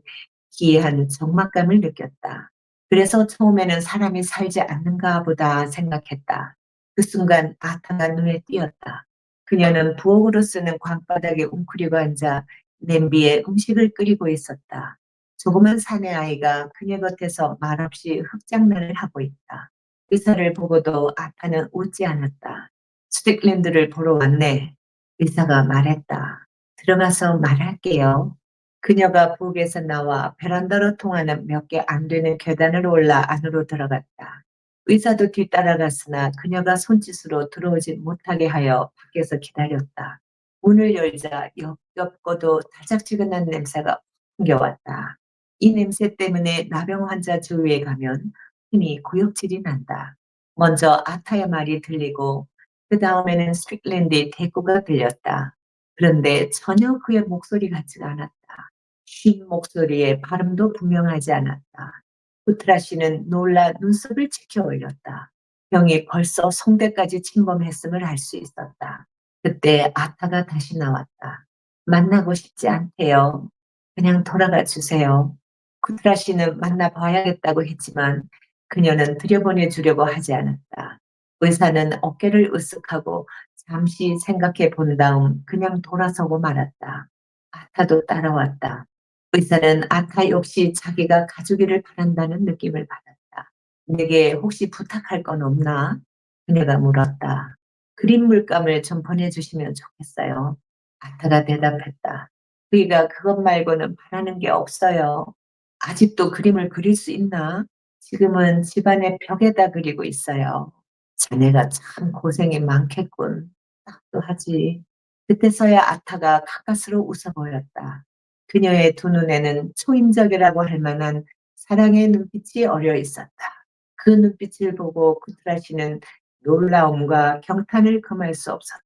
기이한 적막감을 느꼈다. 그래서 처음에는 사람이 살지 않는가 보다 생각했다. 그 순간 아타가 눈에 띄었다. 그녀는 부엌으로 쓰는 광바닥에 웅크리고 앉아 냄비에 음식을 끓이고 있었다. 조그만 사내 아이가 그녀 곁에서 말없이 흙장난을 하고 있다. 의사를 보고도 아타는 웃지 않았다. 스틱랜드를 보러 왔네. 의사가 말했다. 들어가서 말할게요. 그녀가 부엌에서 나와 베란다로 통하는 몇 개 안 되는 계단을 올라 안으로 들어갔다. 의사도 뒤따라갔으나 그녀가 손짓으로 들어오지 못하게 하여 밖에서 기다렸다. 문을 열자 역겹고도 달짝지근한 냄새가 풍겨왔다. 이 냄새 때문에 나병 환자 주위에 가면 흔히 구역질이 난다. 먼저 아타의 말이 들리고 그 다음에는 스트릭랜드의 대꾸가 들렸다. 그런데 전혀 그의 목소리 같지가 않았다. 쉰 목소리에 발음도 분명하지 않았다. 후트라 씨는 놀라 눈썹을 치켜 올렸다. 병이 벌써 성대까지 침범했음을 알 수 있었다. 그때 아타가 다시 나왔다. 만나고 싶지 않대요. 그냥 돌아가 주세요. 쿠트라 씨는 만나봐야겠다고 했지만 그녀는 들여보내 주려고 하지 않았다. 의사는 어깨를 으쓱하고 잠시 생각해 본 다음 그냥 돌아서고 말았다. 아타도 따라왔다. 의사는 아타 역시 자기가 가주기를 바란다는 느낌을 받았다. 내게 혹시 부탁할 건 없나? 그녀가 물었다. 그림 물감을 좀 보내주시면 좋겠어요. 아타가 대답했다. 우리가 그것 말고는 바라는 게 없어요. 아직도 그림을 그릴 수 있나? 지금은 집안의 벽에다 그리고 있어요. 자네가 참 고생이 많겠군. 딱도 하지. 그때서야 아타가 가까스로 웃어 보였다. 그녀의 두 눈에는 초인적이라고 할 만한 사랑의 눈빛이 어려 있었다. 그 눈빛을 보고 쿠트라 씨는 놀라움과 경탄을 금할 수 없었다.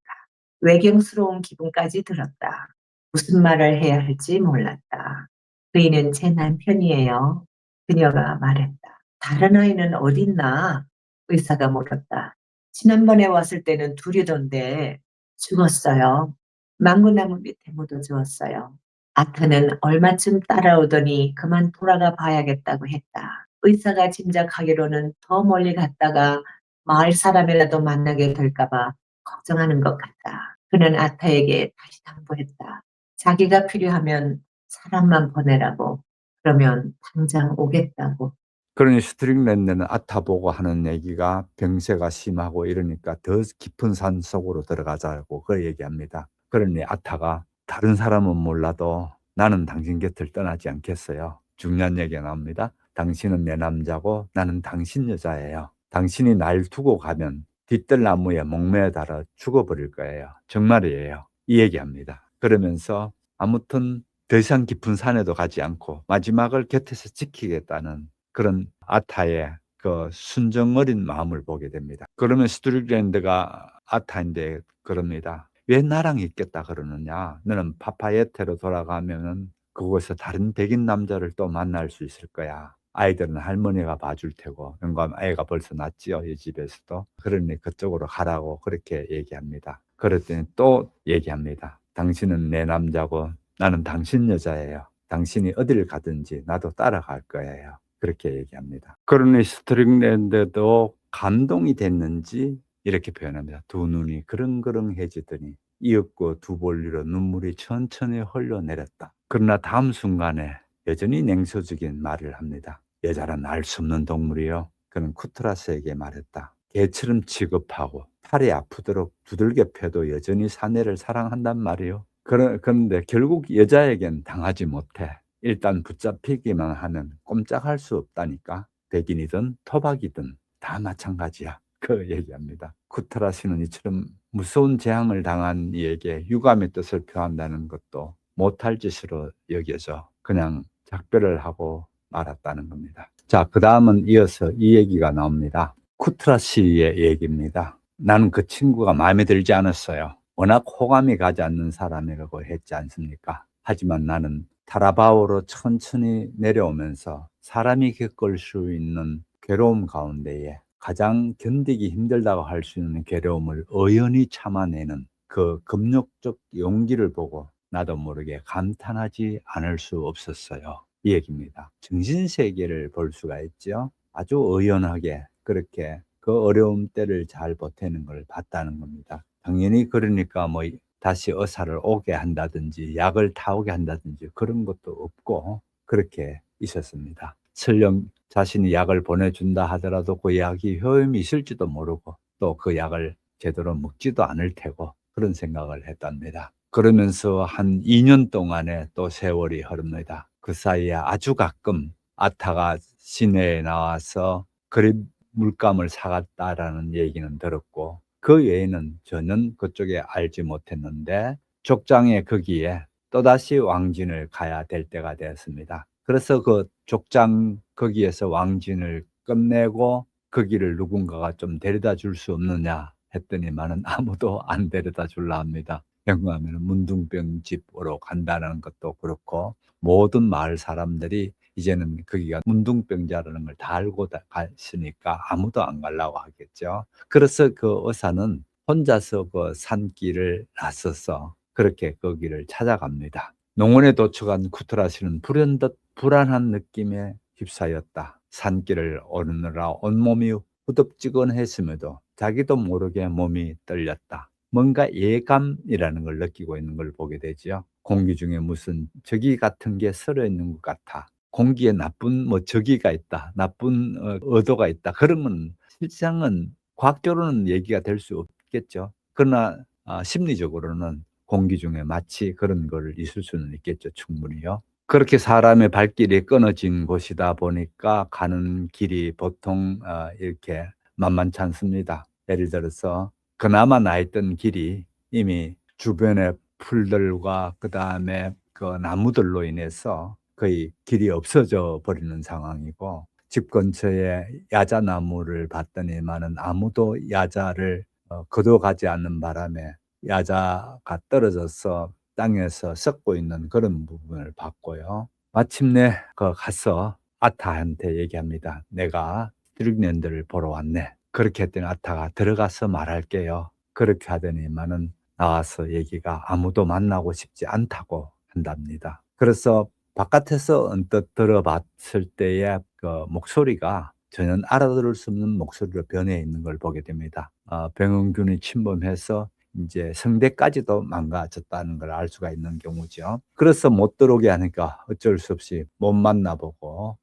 외경스러운 기분까지 들었다. 무슨 말을 해야 할지 몰랐다. 그이는 제 남편이에요. 그녀가 말했다. 다른 아이는 어딨나? 의사가 물었다. 지난번에 왔을 때는 둘이던데 죽었어요. 망고나무 밑에 묻어 주었어요. 아타는 얼마쯤 따라오더니 그만 돌아가 봐야겠다고 했다. 의사가 짐작하기로는 더 멀리 갔다가 마을 사람이라도 만나게 될까봐 걱정하는 것 같다. 그는 아타에게 다시 당부했다. 자기가 필요하면 사람만 보내라고. 그러면 당장 오겠다고. 그러니 스트링랜드는 아타 보고 하는 얘기가 병세가 심하고 이러니까 더 깊은 산속으로 들어가자고 그 얘기합니다. 그러니 아타가 다른 사람은 몰라도 나는 당신 곁을 떠나지 않겠어요. 중요한 얘기가 나옵니다. 당신은 내 남자고 나는 당신 여자예요. 당신이 날 두고 가면 뒷뜰나무에 목매어 달아 죽어버릴 거예요. 정말이에요. 이 얘기합니다. 그러면서 아무튼 더 이상 깊은 산에도 가지 않고 마지막을 곁에서 지키겠다는 그런 아타의 그 순정 어린 마음을 보게 됩니다. 그러면 스트릭랜드가 아타인데 그럽니다. 왜 나랑 있겠다 그러느냐? 너는 파파예테로 돌아가면은 그곳에서 다른 백인 남자를 또 만날 수 있을 거야. 아이들은 할머니가 봐줄 테고, 영감 애가 벌써 낳지요, 이 집에서도. 그러니 그쪽으로 가라고 그렇게 얘기합니다. 그랬더니 또 얘기합니다. 당신은 내 남자고 나는 당신 여자예요. 당신이 어디를 가든지 나도 따라갈 거예요. 그렇게 얘기합니다. 그러니 스트링랜드도 감동이 됐는지 이렇게 표현합니다. 두 눈이 그릉그릉해지더니 이윽고 두 볼리로 눈물이 천천히 흘러내렸다. 그러나 다음 순간에 여전히 냉소적인 말을 합니다. 여자란 알 수 없는 동물이요. 그는 쿠트라스에게 말했다. 개처럼 취급하고 팔이 아프도록 두들겨 패도 여전히 사내를 사랑한단 말이요. 그런데 결국 여자에겐 당하지 못해. 일단 붙잡히기만 하면 꼼짝할 수 없다니까. 백인이든 토박이든 다 마찬가지야. 그 얘기합니다. 쿠트라스는 이처럼 무서운 재앙을 당한 이에게 유감의 뜻을 표한다는 것도 못할 짓으로 여겨져 그냥 작별을 하고 말았다는 겁니다. 자, 그 다음은 이어서 이 얘기가 나옵니다. 쿠트라스의 얘기입니다. 나는 그 친구가 마음에 들지 않았어요. 워낙 호감이 가지 않는 사람이라고 했지 않습니까? 하지만 나는 타라바오로 천천히 내려오면서 사람이 겪을 수 있는 괴로움 가운데에 가장 견디기 힘들다고 할 수 있는 괴로움을 의연히 참아내는 그 금욕적 용기를 보고 나도 모르게 감탄하지 않을 수 없었어요. 이 얘기입니다. 정신세계를 볼 수가 있죠. 아주 의연하게 그렇게 그 어려움 때를 잘 버티는 걸 봤다는 겁니다. 당연히 그러니까 뭐 다시 의사를 오게 한다든지 약을 타오게 한다든지 그런 것도 없고 그렇게 있었습니다. 설령 자신이 약을 보내준다 하더라도 그 약이 효험이 있을지도 모르고 또 그 약을 제대로 먹지도 않을 테고 그런 생각을 했답니다. 그러면서 한 2년 동안의 또 세월이 흐릅니다. 그 사이에 아주 가끔 아타가 시내에 나와서 그림 물감을 사갔다라는 얘기는 들었고 그 외에는 전혀 그쪽에 알지 못했는데 족장의 거기에 또다시 왕진을 가야 될 때가 되었습니다. 그래서 그 족장 거기에서 왕진을 끝내고 거기를 누군가가 좀 데려다 줄 수 없느냐 했더니만은 아무도 안 데려다 줄라 합니다. 왜냐하면 문둥병 집으로 간다는 것도 그렇고 모든 마을 사람들이 이제는 거기가 문둥병자라는 걸 다 알고 갔으니까 아무도 안 가려고 하겠죠. 그래서 그 의사는 혼자서 그 산길을 나서서 그렇게 거기를 찾아갑니다. 농원에 도착한 쿠트라시는 불현듯 불안한 느낌에 휩싸였다. 산길을 오르느라 온몸이 후덥지근했음에도 자기도 모르게 몸이 떨렸다. 뭔가 예감이라는 걸 느끼고 있는 걸 보게 되지요. 공기 중에 무슨 적이 같은 게 서려 있는 것 같아. 공기에 나쁜 적이가 있다. 나쁜 의도가 있다. 그런 건 실상은 과학적으로는 얘기가 될 수 없겠죠. 그러나 심리적으로는 공기 중에 마치 그런 걸 있을 수는 있겠죠. 충분히요. 그렇게 사람의 발길이 끊어진 곳이다 보니까 가는 길이 보통 이렇게 만만치 않습니다. 예를 들어서 그나마 나 있던 길이 이미 주변의 풀들과 그다음에 그 나무들로 인해서 거의 길이 없어져 버리는 상황이고, 집 근처에 야자나무를 봤더니만은 아무도 야자를 거둬가지 않는 바람에 야자가 떨어져서 땅에서 썩고 있는 그런 부분을 봤고요. 마침내 가서 아타한테 얘기합니다. "내가 스틱랜드를 보러 왔네." 그렇게 했더니 아타가 "들어가서 말할게요." 그렇게 하더니만은 나와서 얘기가 아무도 만나고 싶지 않다고 한답니다. 그래서 바깥에서 언뜻 들어봤을 때의 그 목소리가 전혀 알아들을 수 없는 목소리로 변해 있는 걸 보게 됩니다. 병원균이 침범해서 인제 성대까지도 망가졌다는 걸 알 수가 있는 경우죠. 그래서 못 들어오게 하니까 어쩔 수 없이 못 만나 보고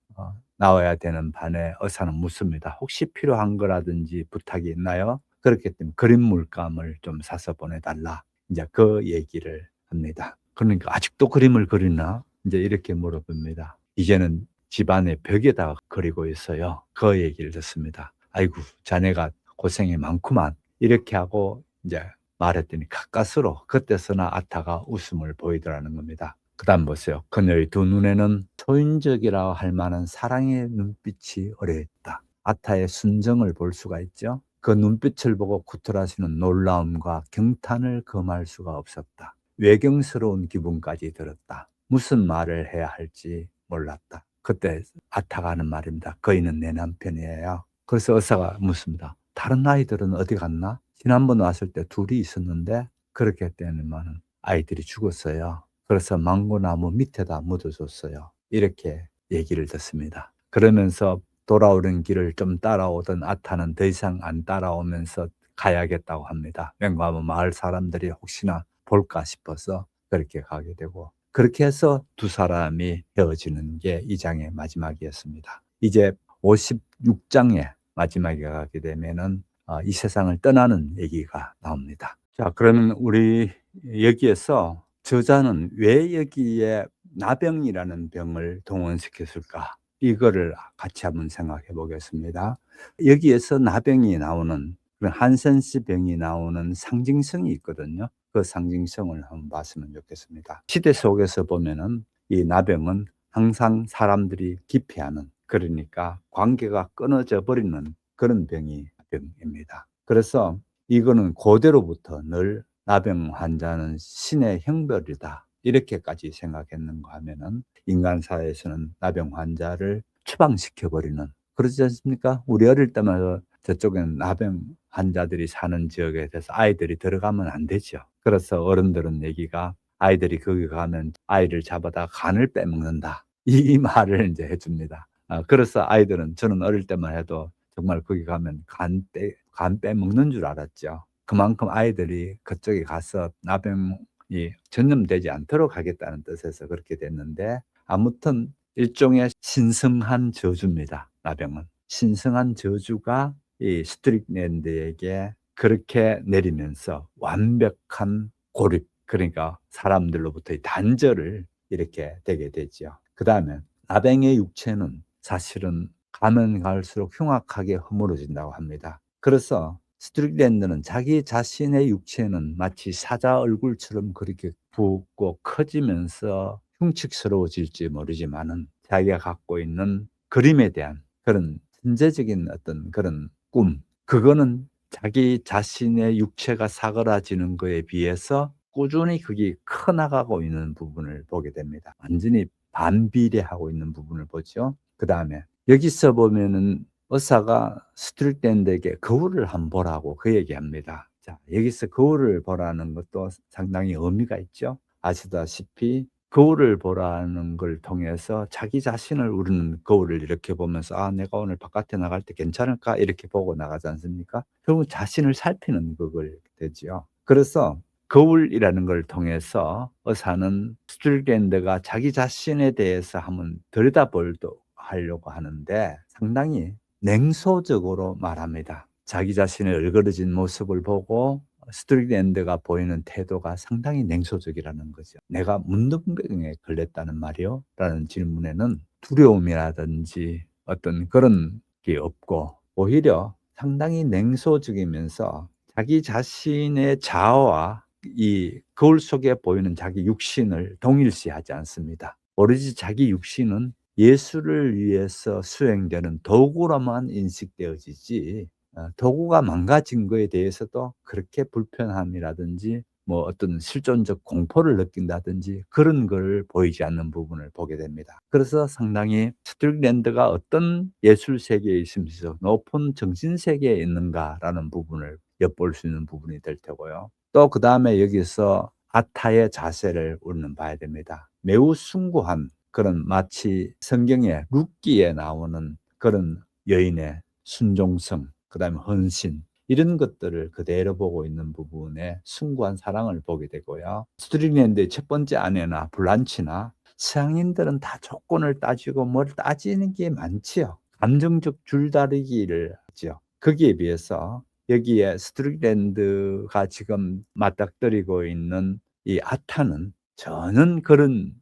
나와야 되는 반에 의사는 묻습니다. "혹시 필요한 거라든지 부탁이 있나요?" 그렇기 때문에 "그림 물감을 좀 사서 보내 달라." 인제 그 얘기를 합니다. 그러니까 "아직도 그림을 그리나?" 인제 이렇게 물어봅니다. "이제는 집안의 벽에다가 그리고 있어요." 그 얘기를 듣습니다. "아이고 자네가 고생이 많구만." 이렇게 하고 인제 말했더니 가까스로 그때서나 아타가 웃음을 보이더라는 겁니다. 그다음 보세요. 그녀의 두 눈에는 초인적이라고 할 만한 사랑의 눈빛이 어려있다. 아타의 순정을 볼 수가 있죠. 그 눈빛을 보고 구트라시는 놀라움과 경탄을 금할 수가 없었다. 외경스러운 기분까지 들었다. 무슨 말을 해야 할지 몰랐다. 그때 아타가 하는 말입니다. "거인은 내 남편이에요." 그래서 의사가 묻습니다. "다른 아이들은 어디 갔나? 지난번 왔을 때 둘이 있었는데." 그렇게 했더니만은 "아이들이 죽었어요. 그래서 망고나무 밑에다 묻어줬어요." 이렇게 얘기를 듣습니다. 그러면서 돌아오는 길을 좀 따라오던 아타는 더 이상 안 따라오면서 가야겠다고 합니다. 왜냐하면 마을 사람들이 혹시나 볼까 싶어서 그렇게 가게 되고, 그렇게 해서 두 사람이 헤어지는 게 이 장의 마지막이었습니다. 이제 56장의 마지막에 가게 되면은 이 세상을 떠나는 얘기가 나옵니다. 자, 그러면 우리 여기에서 저자는 왜 여기에 나병이라는 병을 동원시켰을까? 이거를 같이 한번 생각해 보겠습니다. 여기에서 나병이 나오는, 그런 한센시 병이 나오는 상징성이 있거든요. 그 상징성을 한번 봤으면 좋겠습니다. 시대 속에서 보면은 이 나병은 항상 사람들이 기피하는, 그러니까 관계가 끊어져 버리는 그런 병입니다. 그래서 이거는 고대로부터 늘 나병 환자는 신의 형벌이다, 이렇게까지 생각했는가 하면은 인간 사회에서는 나병 환자를 추방시켜 버리는, 그렇지 않습니까? 우리 어릴 때마다 저쪽에는 나병 환자들이 사는 지역에 대해서 아이들이 들어가면 안 되죠. 그래서 어른들은 얘기가 "아이들이 거기 가면 아이를 잡아다 간을 빼먹는다." 이 말을 인제 해 줍니다. 그래서 아이들은, 저는 어릴 때만 해도 정말 거기 가면 간 빼먹는 줄 알았죠. 그만큼 아이들이 그쪽에 가서 나병이 전염되지 않도록 하겠다는 뜻에서 그렇게 됐는데, 아무튼 일종의 신성한 저주입니다, 나병은. 신성한 저주가 이 스트릭랜드에게 그렇게 내리면서 완벽한 고립, 그러니까 사람들로부터의 단절을 이렇게 되게 되지요. 그다음에 나병의 육체는 사실은 가면 갈수록 흉악하게 허물어진다고 합니다. 그래서 스트릭랜드는 자기 자신의 육체는 마치 사자 얼굴처럼 그렇게 붓고 커지면서 흉측스러워질지 모르지만은 자기가 갖고 있는 그림에 대한 그런 천재적인 어떤 그런 꿈, 그거는 자기 자신의 육체가 사그라지는 거에 비해서 꾸준히 그게 커 나가고 있는 부분을 보게 됩니다. 완전히 반비례하고 있는 부분을 보죠. 그다음에 여기서 보면은 의사가 스트릭랜드에게 거울을 한번 보라고 그 얘기합니다. 자, 여기서 거울을 보라는 것도 상당히 의미가 있죠. 아시다시피 거울을 보라는 걸 통해서 자기 자신을 우리는 거울을 이렇게 보면서 '아 내가 오늘 바깥에 나갈 때 괜찮을까?' 이렇게 보고 나가지 않습니까? 결국 자신을 살피는 그걸 되지요. 그래서 거울이라는 걸 통해서 의사는 스툴겐드가 자기 자신에 대해서 한번 들여다보도록 하려고 하는데 상당히 냉소적으로 말합니다. 자기 자신의 얼그러진 모습을 보고 스툴겐드가 보이는 태도가 상당히 냉소적이라는 거죠. "내가 문둥병에 걸렸다는 말이요?" 라는 질문에는 두려움이라든지 어떤 그런 게 없고 오히려 상당히 냉소적이면서 자기 자신의 자아와 이 거울 속에 보이는 자기 육신을 동일시하지 않습니다. 오로지 자기 육신은 예수를 위해서 수행되는 도구로만 인식되어지지 도구가 망가진 거에 대해서도 그렇게 불편함이라든지 뭐 어떤 실존적 공포를 느낀다든지 그런 걸 보이지 않는 부분을 보게 됩니다. 그래서 상당히 스툴랜드가 어떤 예술 세계에 있으면서 높은 정신 세계에 있는가라는 부분을 엿볼 수 있는 부분이 될 테고요. 또 그다음에 여기서 아타의 자세를 우리는 봐야 됩니다. 매우 숭고한 그런 마치 성경의 룻기에 나오는 그런 여인의 순종성, 그다음에 헌신 이런 것들을 그대로 보고 있는 부분에 숭고한 사랑을 보게 되고요. 스트링랜드의 첫 번째 아내나 블란치나 서양인들은 다 조건을 따지고 뭘 따지는 게 많지요. 감정적 줄다리기를 하죠. 거기에 비해서 여기에 스트릭랜드가 지금 맞닥뜨리고 있는 이 아타는 전혀 그런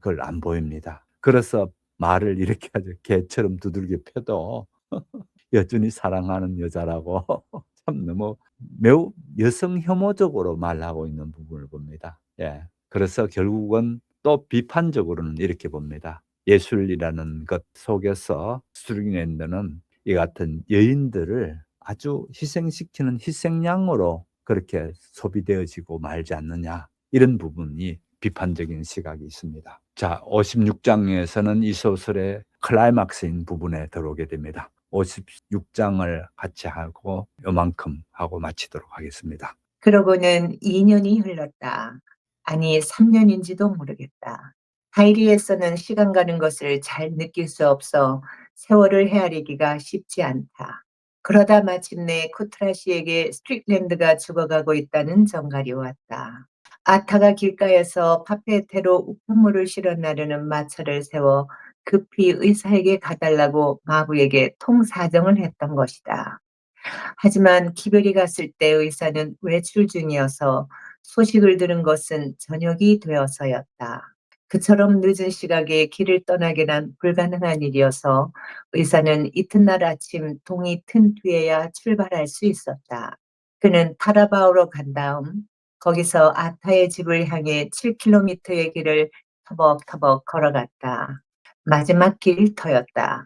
걸 안 보입니다. 그래서 말을 이렇게 하죠. "개처럼 두들겨 패도 여전히 사랑하는 여자라고." 참 너무 매우 여성 혐오적으로 말하고 있는 부분을 봅니다. 예. 그래서 결국은 또 비판적으로는 이렇게 봅니다. 예술이라는 것 속에서 스트링랜드는 이 같은 여인들을 아주 희생시키는 희생양으로 그렇게 소비되어지고 말지 않느냐. 이런 부분이 비판적인 시각이 있습니다. 자, 56 장에서는 이 소설의 클라이막스인 부분에 들어오게 됩니다. 56 장을 같이 하고 요만큼 하고 마치도록 하겠습니다. 그러고는 2년이 흘렀다. 아니, 3년인지도 모르겠다. 다이리에서는 시간 가는 것을 잘 느낄 수 없어 세월을 헤아리기가 쉽지 않다. 그러다 마침내 쿠트라시에게 스트릭랜드가 죽어가고 있다는 정갈이 왔다. 아타가 길가에서 파페테로 우편물을 실어 나르는 마차를 세워 급히 의사에게 가달라고 마부에게 통사정을 했던 것이다. 하지만 기별이 갔을 때 의사는 외출 중이어서 소식을 들은 것은 저녁이 되어서였다. 그처럼 늦은 시각에 길을 떠나게 난 불가능한 일이어서 의사는 이튿날 아침 동이 튼 뒤에야 출발할 수 있었다. 그는 타라바오로 간 다음 거기서 아타의 집을 향해 7km의 길을 터벅터벅 걸어갔다. 마지막 길터였다.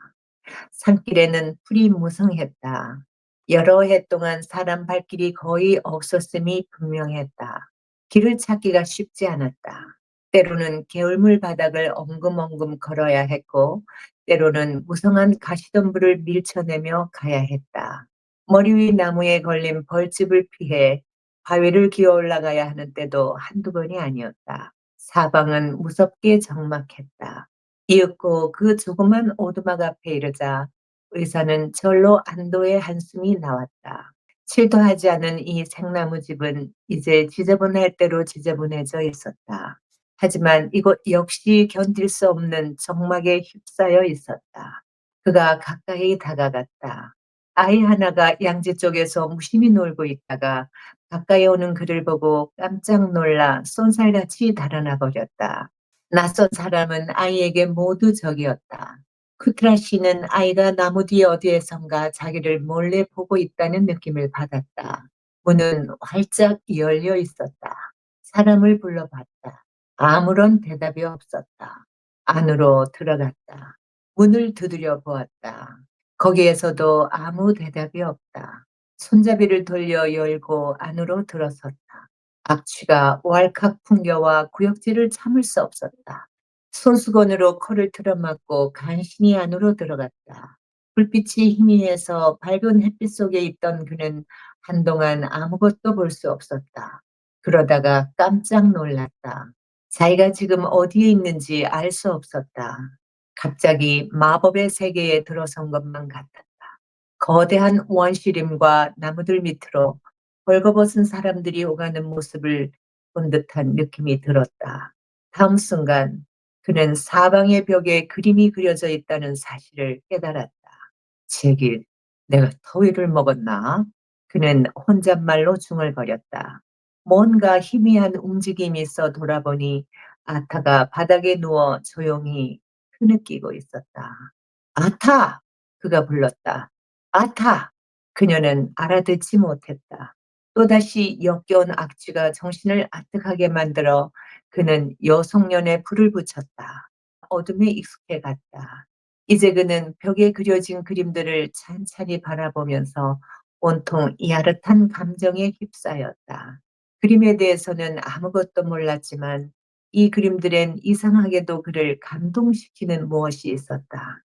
산길에는 풀이 무성했다. 여러 해 동안 사람 발길이 거의 없었음이 분명했다. 길을 찾기가 쉽지 않았다. 때로는 개울물 바닥을 엉금엉금 걸어야 했고, 때로는 무성한 가시덤불을 밀쳐내며 가야 했다. 머리 위 나무에 걸린 벌집을 피해 바위를 기어 올라가야 하는 때도 한두 번이 아니었다. 사방은 무섭게 적막했다. 이윽고 그 조그만 오두막 앞에 이르자 의사는 절로 안도의 한숨이 나왔다. 칠도하지 않은 이 생나무 집은 이제 지저분할 대로 지저분해져 있었다. 하지만 이곳 역시 견딜 수 없는 적막에 휩싸여 있었다. 그가 가까이 다가갔다. 아이 하나가 양지 쪽에서 무심히 놀고 있다가 가까이 오는 그를 보고 깜짝 놀라 쏜살같이 달아나 버렸다. 낯선 사람은 아이에게 모두 적이었다. 쿠트라 씨는 아이가 나무 뒤 어디에선가 자기를 몰래 보고 있다는 느낌을 받았다. 문은 활짝 열려 있었다. 사람을 불러봤다. 아무런 대답이 없었다. 안으로 들어갔다. 문을 두드려 보았다. 거기에서도 아무 대답이 없다. 손잡이를 돌려 열고 안으로 들어섰다. 악취가 왈칵 풍겨와 구역질을 참을 수 없었다. 손수건으로 코를 틀어막고 간신히 안으로 들어갔다. 불빛이 희미해서 밝은 햇빛 속에 있던 그는 한동안 아무것도 볼 수 없었다. 그러다가 깜짝 놀랐다. 자기가 지금 어디에 있는지 알 수 없었다. 갑자기 마법의 세계에 들어선 것만 같았다. 거대한 원시림과 나무들 밑으로 벌거벗은 사람들이 오가는 모습을 본 듯한 느낌이 들었다. 다음 순간 그는 사방의 벽에 그림이 그려져 있다는 사실을 깨달았다. 제길, 내가 더위를 먹었나? 그는 혼잣말로 중얼거렸다. 뭔가 희미한 움직임이 있어 돌아보니 아타가 바닥에 누워 조용히 흐느끼고 있었다. 아타! 그가 불렀다. 아타! 그녀는 알아듣지 못했다. 또다시 역겨운 악취가 정신을 아득하게 만들어 그는 여송년에 불을 붙였다. 어둠에 익숙해 갔다. 이제 그는 벽에 그려진 그림들을 찬찬히 바라보면서 온통 야릇한 감정에 휩싸였다. 그림에 대해서는 아무것도 몰랐지만 이 그림들엔 이상하게도 그를 감동시키는 무엇이 있었다.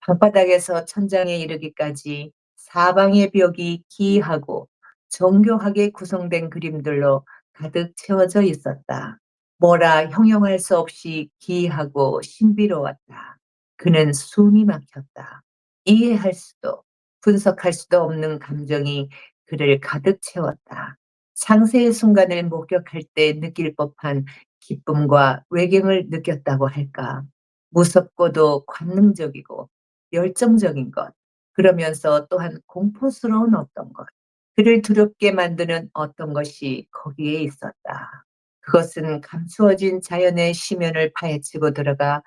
방바닥에서 천장에 이르기까지 사방의 벽이 기이하고 정교하게 구성된 그림들로 가득 채워져 있었다. 뭐라 형용할 수 없이 기이하고 신비로웠다. 그는 숨이 막혔다. 이해할 수도 분석할 수도 없는 감정이 그를 가득 채웠다. 상세의 순간을 목격할 때 느낄 법한 기쁨과 외경을 느꼈다고 할까. 무섭고도 관능적이고 열정적인 것, 그러면서 또한 공포스러운 어떤 것, 그를 두렵게 만드는 어떤 것이 거기에 있었다. 그것은 감추어진 자연의 심연을 파헤치고 들어가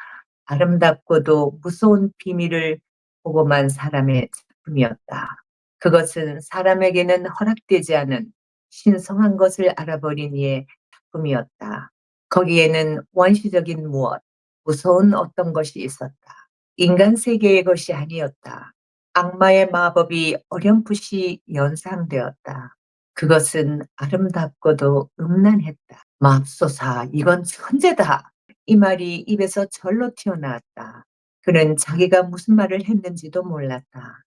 아름답고도 무서운 비밀을 보고만 사람의 작품이었다. 그것은 사람에게는 허락되지 않은 신성한 것을 알아버린 이의 작품이었다. 거기에는 원시적인 무엇, 무서운 어떤 것이 있었다. 인간 세계의 것이 아니었다. 악마의 마법이 어렴풋이 연상되었다. 그것은 아름답고도 음란했다. 맙소사, 이건 천재다. 이 말이 입에서 절로 튀어나왔다. 그는 자기가 무슨 말을 했는지도 몰랐다.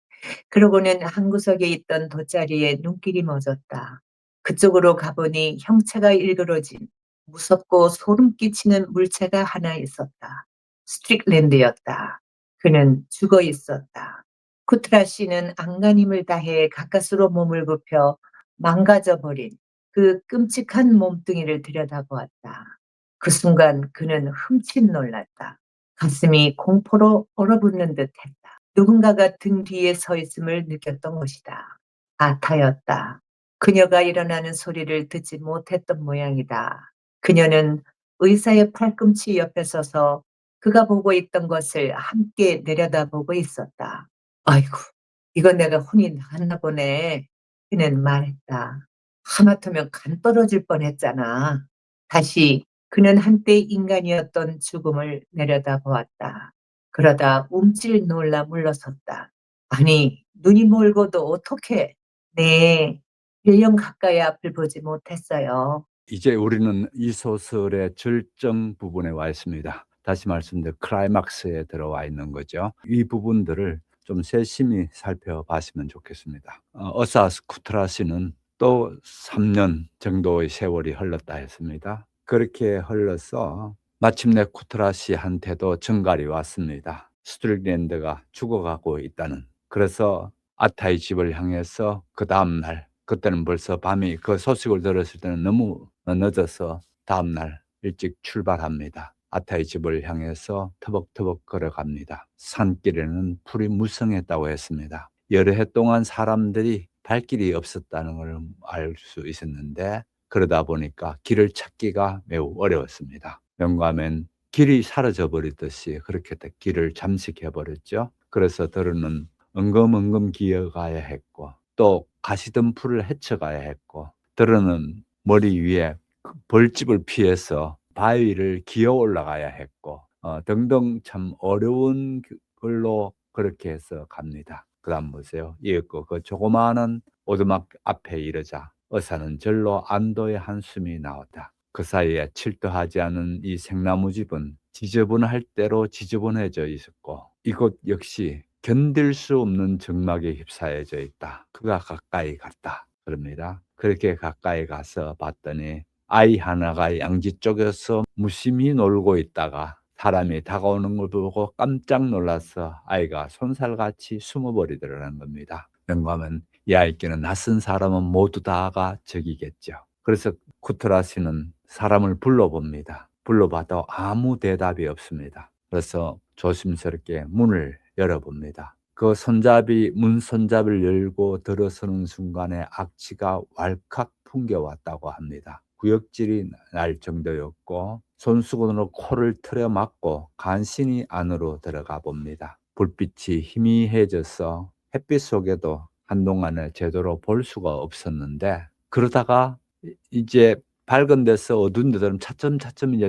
그러고는 한 구석에 있던 돗자리에 눈길이 멎었다. 그쪽으로 가보니 형체가 일그러진 무섭고 소름 끼치는 물체가 하나 있었다. 스트릭랜드였다. 그는 죽어 있었다. 쿠트라 씨는 안간힘을 다해 가까스로 몸을 굽혀 망가져 버린 그 끔찍한 몸뚱이를 들여다보았다. 그 순간 그는 흠칫 놀랐다. 가슴이 공포로 얼어붙는 듯했다. 누군가가 등 뒤에 서 있음을 느꼈던 것이다. 아타였다. 그녀가 일어나는 소리를 듣지 못했던 모양이다. 그녀는 의사의 팔꿈치 옆에 서서 그가 보고 있던 것을 함께 내려다보고 있었다. 아이고, 이건 내가 혼이 나갔나 보네. 그는 말했다. 하마터면 간 떨어질 뻔했잖아. 다시 그는 한때 인간이었던 죽음을 내려다보았다. 그러다 움찔 놀라 물러섰다. 아니, 눈이 멀고도 어떻게? 네, 1년 가까이 앞을 보지 못했어요. 이제 우리는 이 소설의 절정 부분에 와 있습니다. 다시 말씀드려 클라이막스에 들어와 있는 거죠. 이 부분들을 좀 세심히 살펴봤으면 좋겠습니다. 어사스 쿠트라 씨는 또 3년 정도의 세월이 흘렀다 했습니다. 그렇게 흘러서 마침내 쿠트라 씨한테도 전갈이 왔습니다. 스트릭랜드가 죽어가고 있다는. 그래서 아타의 집을 향해서 그 다음 날, 그때는 벌써 밤이, 그 소식을 들었을 때는 너무 늦어서 다음 날 일찍 출발합니다. 아타의 집을 향해서 터벅터벅 걸어갑니다. 산길에는 풀이 무성했다고 했습니다. 여러 해 동안 사람들이 발길이 없었다는 걸 알 수 있었는데, 그러다 보니까 길을 찾기가 매우 어려웠습니다. 영감엔 길이 사라져 버리듯이 그렇게 길을 잠식해 버렸죠. 그래서 더러는 엉금엉금 기어가야 했고, 또 가시던 풀을 헤쳐가야 했고, 더러는 머리 위에 그 벌집을 피해서 바위를 기어 올라가야 했고, 등등 참 어려운 걸로 그렇게 해서 갑니다. 그다음 보세요. 이었고 그 조그마한 오두막 앞에 이르자 의사는 절로 안도의 한숨이 나왔다. 그 사이에 칠도하지 않은 이 생나무집은 지저분할 대로 지저분해져 있었고, 이곳 역시 견딜 수 없는 적막에 휩싸여져 있다. 그가 가까이 갔다. 그럽니다. 그렇게 가까이 가서 봤더니 아이 하나가 양지 쪽에서 무심히 놀고 있다가 사람이 다가오는 걸 보고 깜짝 놀라서 아이가 손살같이 숨어버리더라는 겁니다. 영감은 이 아이께는 낯선 사람은 모두 다가 적이겠죠. 그래서 쿠트라시는 사람을 불러봅니다. 불러봐도 아무 대답이 없습니다. 그래서 조심스럽게 문을 열어봅니다. 그 문 손잡이를 열고 들어서는 순간에 악취가 왈칵 풍겨왔다고 합니다. 구역질이 날 정도였고 손수건으로 코를 틀어 막고 간신히 안으로 들어가 봅니다. 불빛이 희미해져서 햇빛 속에도 한동안을 제대로 볼 수가 없었는데 그러다가 이제 밝은 데서 어두운 데들은 차츰차츰 이제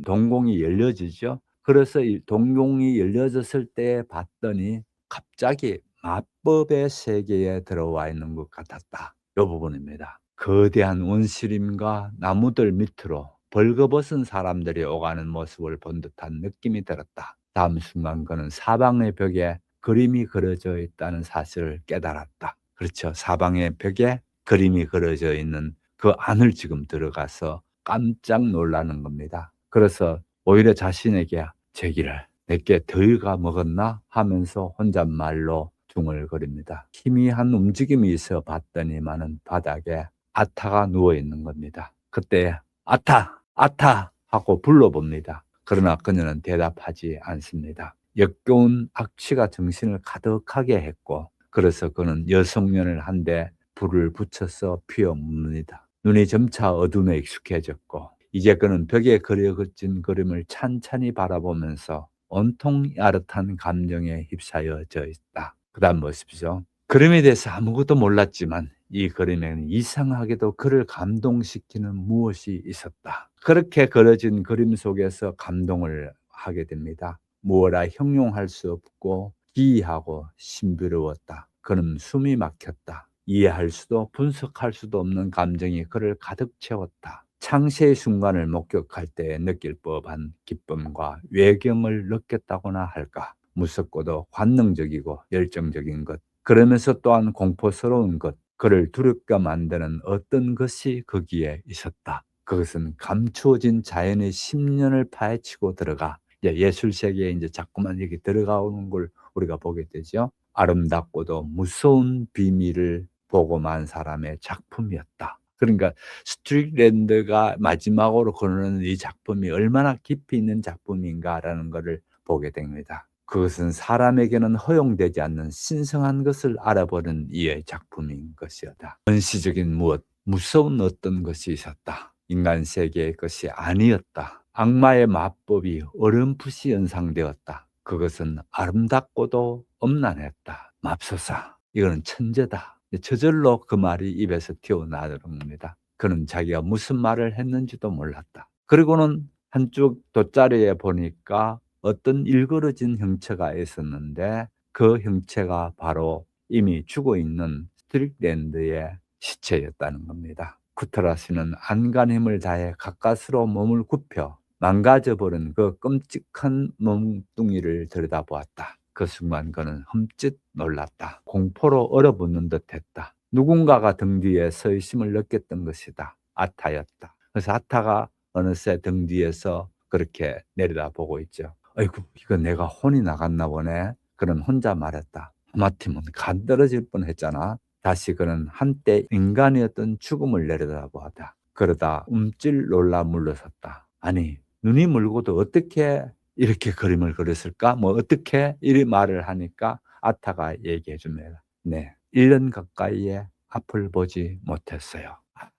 동공이 열려지죠. 그래서 이 동공이 열려졌을 때 봤더니 갑자기 마법의 세계에 들어와 있는 것 같았다. 이 부분입니다. 거대한 온실임과 나무들 밑으로 벌거벗은 사람들이 오가는 모습을 본 듯한 느낌이 들었다. 다음 순간 그는 사방의 벽에 그림이 그려져 있다는 사실을 깨달았다. 그렇죠. 사방의 벽에 그림이 그려져 있는 그 안을 지금 들어가서 깜짝 놀라는 겁니다. 그래서 오히려 자신에게 제기를 내게 더위가 먹었나 하면서 혼잣말로 중얼거립니다. 희미한 움직임이 있어 봤더니만은 바닥에 아타가 누워 있는 겁니다. 그때 아타, 아타 하고 불러봅니다. 그러나 그녀는 대답하지 않습니다. 역겨운 악취가 정신을 가득하게 했고 그래서 그는 여성년을 한 대 불을 붙여서 피워묻습니다. 눈이 점차 어둠에 익숙해졌고 이제 그는 벽에 그려진 그림을 찬찬히 바라보면서 온통 야릇한 감정에 휩싸여져 있다. 그 다음 보십시오. 그림에 대해서 아무것도 몰랐지만 이 그림에는 이상하게도 그를 감동시키는 무엇이 있었다. 그렇게 그려진 그림 속에서 감동을 하게 됩니다. 무엇라 형용할 수 없고 기이하고 신비로웠다. 그는 숨이 막혔다. 이해할 수도 분석할 수도 없는 감정이 그를 가득 채웠다. 창세의 순간을 목격할 때 느낄 법한 기쁨과 외경을 느꼈다고나 할까. 무섭고도 관능적이고 열정적인 것, 그러면서 또한 공포스러운 것, 그를 두렵게 만드는 어떤 것이 거기에 있었다. 그것은 감추어진 자연의 심연을 파헤치고 들어가 예술 세계에 이제 자꾸만 이렇게 들어가오는 걸 우리가 보게 되죠. 아름답고도 무서운 비밀을 보고만 사람의 작품이었다. 그러니까 스트릭랜드가 마지막으로 그러는 이 작품이 얼마나 깊이 있는 작품인가라는 것을 보게 됩니다. 그것은 사람에게는 허용되지 않는 신성한 것을 알아보는 이의 작품인 것이었다. 원시적인 무엇, 무서운 어떤 것이 있었다. 인간 세계의 것이 아니었다. 악마의 마법이 어렴풋이 연상되었다. 그것은 아름답고도 엄란했다. 맙소사, 이거는 천재다. 저절로 그 말이 입에서 튀어나오는 겁니다. 그는 자기가 무슨 말을 했는지도 몰랐다. 그리고는 한쪽 돗자리에 보니까 어떤 일그러진 형체가 있었는데 그 형체가 바로 이미 죽어 있는 스트릭랜드의 시체였다는 겁니다. 쿠트라시는 안간힘을 다해 가까스로 몸을 굽혀 망가져버린 그 끔찍한 몸뚱이를 들여다보았다. 그 순간 그는 흠칫 놀랐다. 공포로 얼어붙는 듯했다. 누군가가 등 뒤에 서 있음을 느꼈던 것이다. 아타였다. 그래서 아타가 어느새 등 뒤에서 그렇게 내려다보고 있죠. 아이고, 이거 내가 혼이 나갔나 보네. 그는 혼자 말했다. 하마터면 간 떨어질 뻔했잖아. 다시 그는 한때 인간이었던 죽음을 내려다보았다. 그러다 움찔 놀라 물러섰다. 아니, 눈이 멀고도 어떻게 이렇게 그림을 그렸을까? 뭐 어떻게 이리 말을 하니까 아타가 얘기해 줍니다. 네, 1년 가까이에 앞을 보지 못했어요.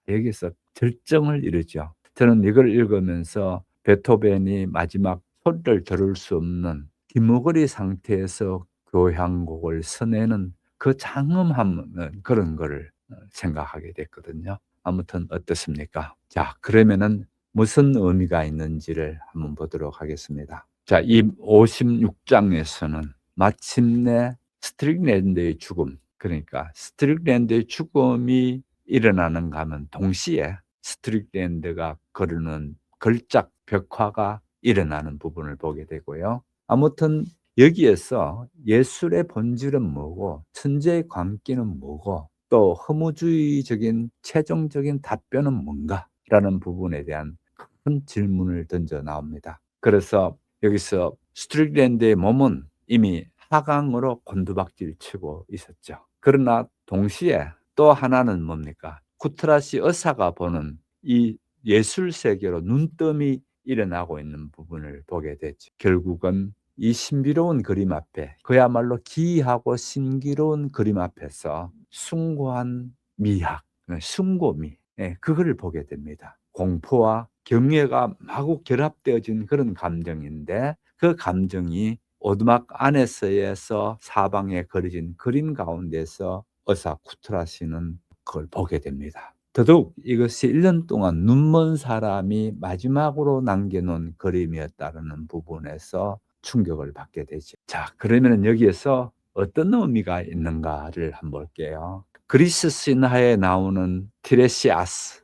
여기서 절정을 이루죠. 저는 이걸 읽으면서 베토벤이 마지막 소리를 들을 수 없는 기모거리 상태에서 교향곡을 써내는 그 장엄한 그런 거를 생각하게 됐거든요. 아무튼 어떻습니까? 자, 그러면은 무슨 의미가 있는지를 한번 보도록 하겠습니다. 자, 이 56장에서는 마침내 스트릭랜드의 죽음, 그러니까 스트릭랜드의 죽음이 일어나는가 하면 동시에 스트릭랜드가 거르는 걸작 벽화가 일어나는 부분을 보게 되고요. 아무튼 여기에서 예술의 본질은 뭐고 천재의 광기는 뭐고 또 허무주의적인 최종적인 답변은 뭔가, 라는 부분에 대한 큰 질문을 던져 나옵니다. 그래서 여기서 스트릭랜드의 몸은 이미 하강으로 곤두박질 치고 있었죠. 그러나 동시에 또 하나는 뭡니까? 쿠트라시 의사가 보는 이 예술 세계로 눈뜸이 일어나고 있는 부분을 보게 되죠. 결국은 이 신비로운 그림 앞에, 그야말로 기이하고 신기로운 그림 앞에서 숭고한 미학, 숭고미, 그거를 보게 됩니다. 공포와 경외가 마구 결합되어진 그런 감정인데, 그 감정이 오두막 안에서에서 사방에 그려진 그림 가운데서 의사 쿠트라시는 그걸 보게 됩니다. 더더욱 이것이 1년 동안 눈먼 사람이 마지막으로 남겨놓은 그림이었다는 부분에서 충격을 받게 되죠. 자, 그러면 여기에서 어떤 의미가 있는가를 한번 볼게요. 그리스 신화에 나오는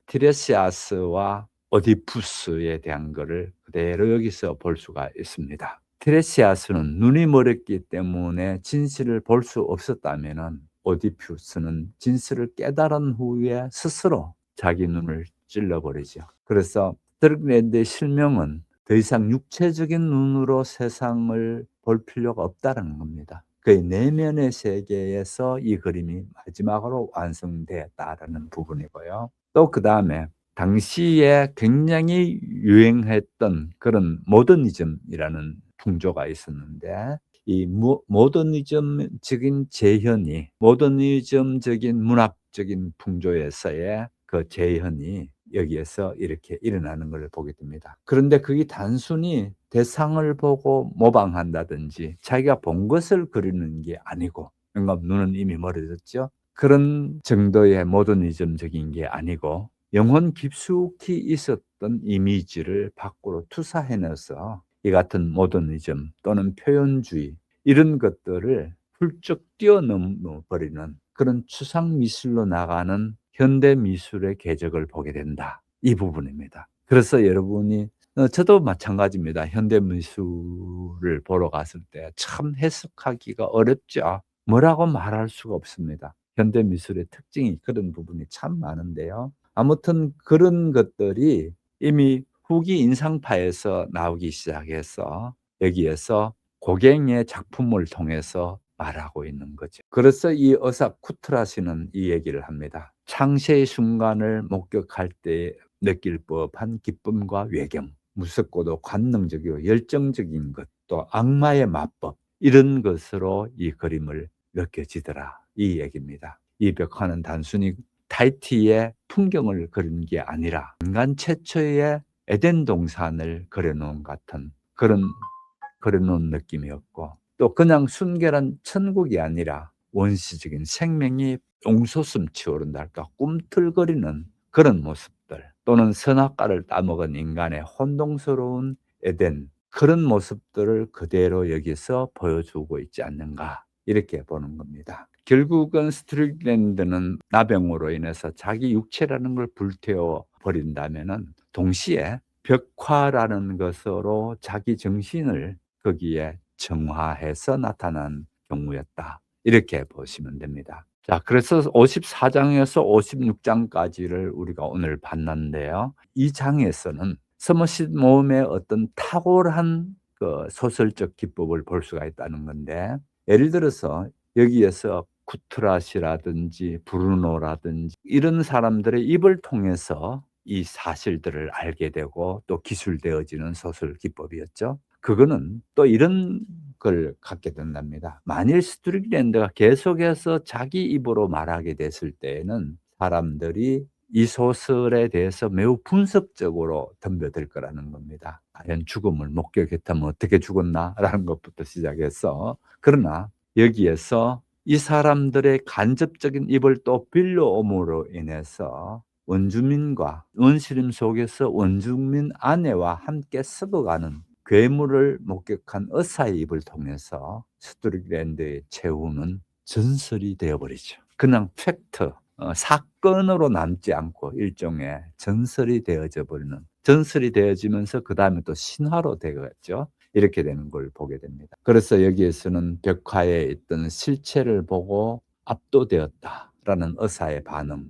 티레시아스와 오디푸스에 대한 것을 그대로 여기서 볼 수가 있습니다. 티레시아스는 눈이 멀었기 때문에 진실을 볼 수 없었다면 오디푸스는 진실을 깨달은 후에 스스로 자기 눈을 찔러버리죠. 그래서 스트릭랜드의 실명은 더 이상 육체적인 눈으로 세상을 볼 필요가 없다는 겁니다. 그의 내면의 세계에서 이 그림이 마지막으로 완성되었다라는 부분이고요. 또 그 다음에 당시에 굉장히 유행했던 그런 모더니즘이라는 풍조가 있었는데, 이 모더니즘적인 재현이, 모더니즘적인 문학적인 풍조에서의 그 재현이 여기에서 이렇게 일어나는 걸 보게 됩니다. 그런데 그게 단순히 대상을 보고 모방한다든지 자기가 본 것을 그리는 게 아니고, 뭔가 눈은 이미 멀어졌죠. 그런 정도의 모더니즘적인 게 아니고 영혼 깊숙이 있었던 이미지를 밖으로 투사해내서 이 같은 모더니즘 또는 표현주의, 이런 것들을 훌쩍 뛰어넘어 버리는 그런 추상 미술로 나가는 현대 미술의 궤적을 보게 된다. 이 부분입니다. 그래서 여러분이 저도 마찬가지입니다. 현대 미술을 보러 갔을 때 참 해석하기가 어렵죠. 뭐라고 말할 수가 없습니다. 현대 미술의 특징이 그런 부분이 참 많은데요. 아무튼 그런 것들이 이미 후기 인상파에서 나오기 시작해서 여기에서 고갱의 작품을 통해서 말하고 있는 거죠. 그래서 이 의사 쿠트라시는 이 얘기를 합니다. 창세의 순간을 목격할 때 느낄 법한 기쁨과 외경, 무섭고도 관능적이고 열정적인 것, 또 악마의 마법, 이런 것으로 이 그림을 느껴지더라, 이 얘기입니다. 이 벽화는 단순히 타히티의 풍경을 그린 게 아니라 인간 최초의 에덴 동산을 그려놓은 같은 그려놓은 느낌이었고, 또 그냥 순결한 천국이 아니라 원시적인 생명이 용솟음치 오른다 할까, 꿈틀거리는 그런 모습들, 또는 선악과를 따먹은 인간의 혼동스러운 에덴, 그런 모습들을 그대로 여기서 보여주고 있지 않는가, 이렇게 보는 겁니다. 결국은 스트릭랜드는 나병으로 인해서 자기 육체라는 걸 불태워 버린다면은 동시에 벽화라는 것으로 자기 정신을 거기에 정화해서 나타난 경우였다, 이렇게 보시면 됩니다. 자, 그래서 54장에서 56장까지를 우리가 오늘 봤는데요. 이 장에서는 서머싯 모음의 어떤 탁월한 그 소설적 기법을 볼 수가 있다는 건데, 예를 들어서 여기에서 쿠트라시라든지 브루노라든지 이런 사람들의 입을 통해서 이 사실들을 알게 되고 또 기술되어지는 소설 기법이었죠. 그거는 또 이런 걸 갖게 된답니다. 만일 스트릭랜드가 계속해서 자기 입으로 말하게 됐을 때에는 사람들이 이 소설에 대해서 매우 분석적으로 덤벼들 거라는 겁니다. 과연 죽음을 목격했다면 어떻게 죽었나라는 것부터 시작해서, 그러나 여기에서 이 사람들의 간접적인 입을 또 빌려옴으로 인해서 원주민과 원시림 속에서 원주민 아내와 함께 썩어가는 괴물을 목격한 의사의 입을 통해서 스트릭랜드의 최후는 전설이 되어버리죠. 그냥 팩트, 사건으로 남지 않고 일종의 전설이 되어져 버리는, 전설이 되어지면서 그 다음에 또 신화로 되겠죠. 이렇게 되는 걸 보게 됩니다. 그래서 여기에서는 벽화에 있던 실체를 보고 압도되었다라는 의사의 반응,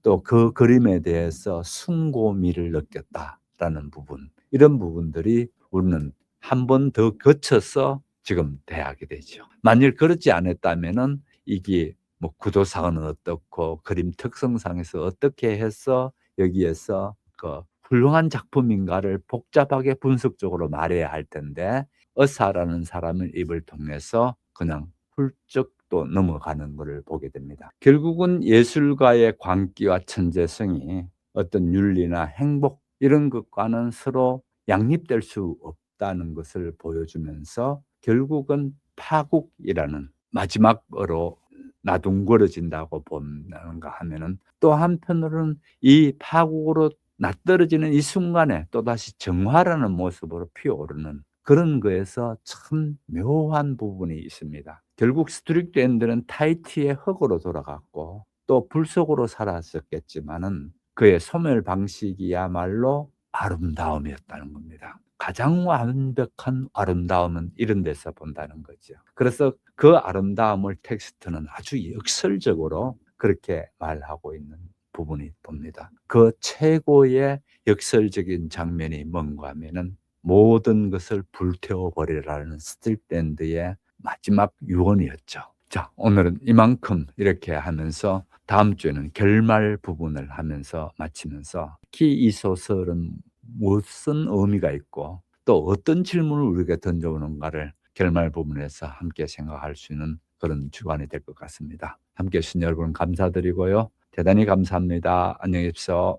또 그 그림에 대해서 숭고미를 느꼈다라는 부분, 이런 부분들이 우리는 한 번 더 거쳐서 지금 대하게 되죠. 만일 그렇지 않았다면은 이게 뭐 구도상은 어떻고 그림 특성상에서 어떻게 해서 여기에서 그 훌륭한 작품인가를 복잡하게 분석적으로 말해야 할 텐데, 어사라는 사람의 입을 통해서 그냥 훌쩍 또 넘어가는 것을 보게 됩니다. 결국은 예술가의 광기와 천재성이 어떤 윤리나 행복 이런 것과는 서로 양립될 수 없다는 것을 보여주면서 결국은 파국이라는, 마지막으로 나둥거려진다고 본다는가 하면은, 또 한편으로는 이 파국으로 낯떨어지는 이 순간에 또다시 정화라는 모습으로 피어오르는 그런 거에서 참 묘한 부분이 있습니다. 결국 스트릭랜드는 타히티의 흙으로 돌아갔고 또 불 속으로 살았었겠지만은 그의 소멸 방식이야말로 아름다움이었다는 겁니다. 가장 완벽한 아름다움은 이런 데서 본다는 거죠. 그래서 그 아름다움을 텍스트는 아주 역설적으로 그렇게 말하고 있는 부분이 봅니다. 그 최고의 역설적인 장면이 뭔가 하면은 모든 것을 불태워 버리라는 스틸랜드의 마지막 유언이었죠. 자, 오늘은 이만큼 이렇게 하면서 다음 주에는 결말 부분을 하면서 마치면서 특히 이 소설은 무슨 의미가 있고 또 어떤 질문을 우리에게 던져오는가를 결말 부분에서 함께 생각할 수 있는 그런 주간이 될 것 같습니다. 함께 해주신 여러분 감사드리고요. 대단히 감사합니다. 안녕히 계십시오.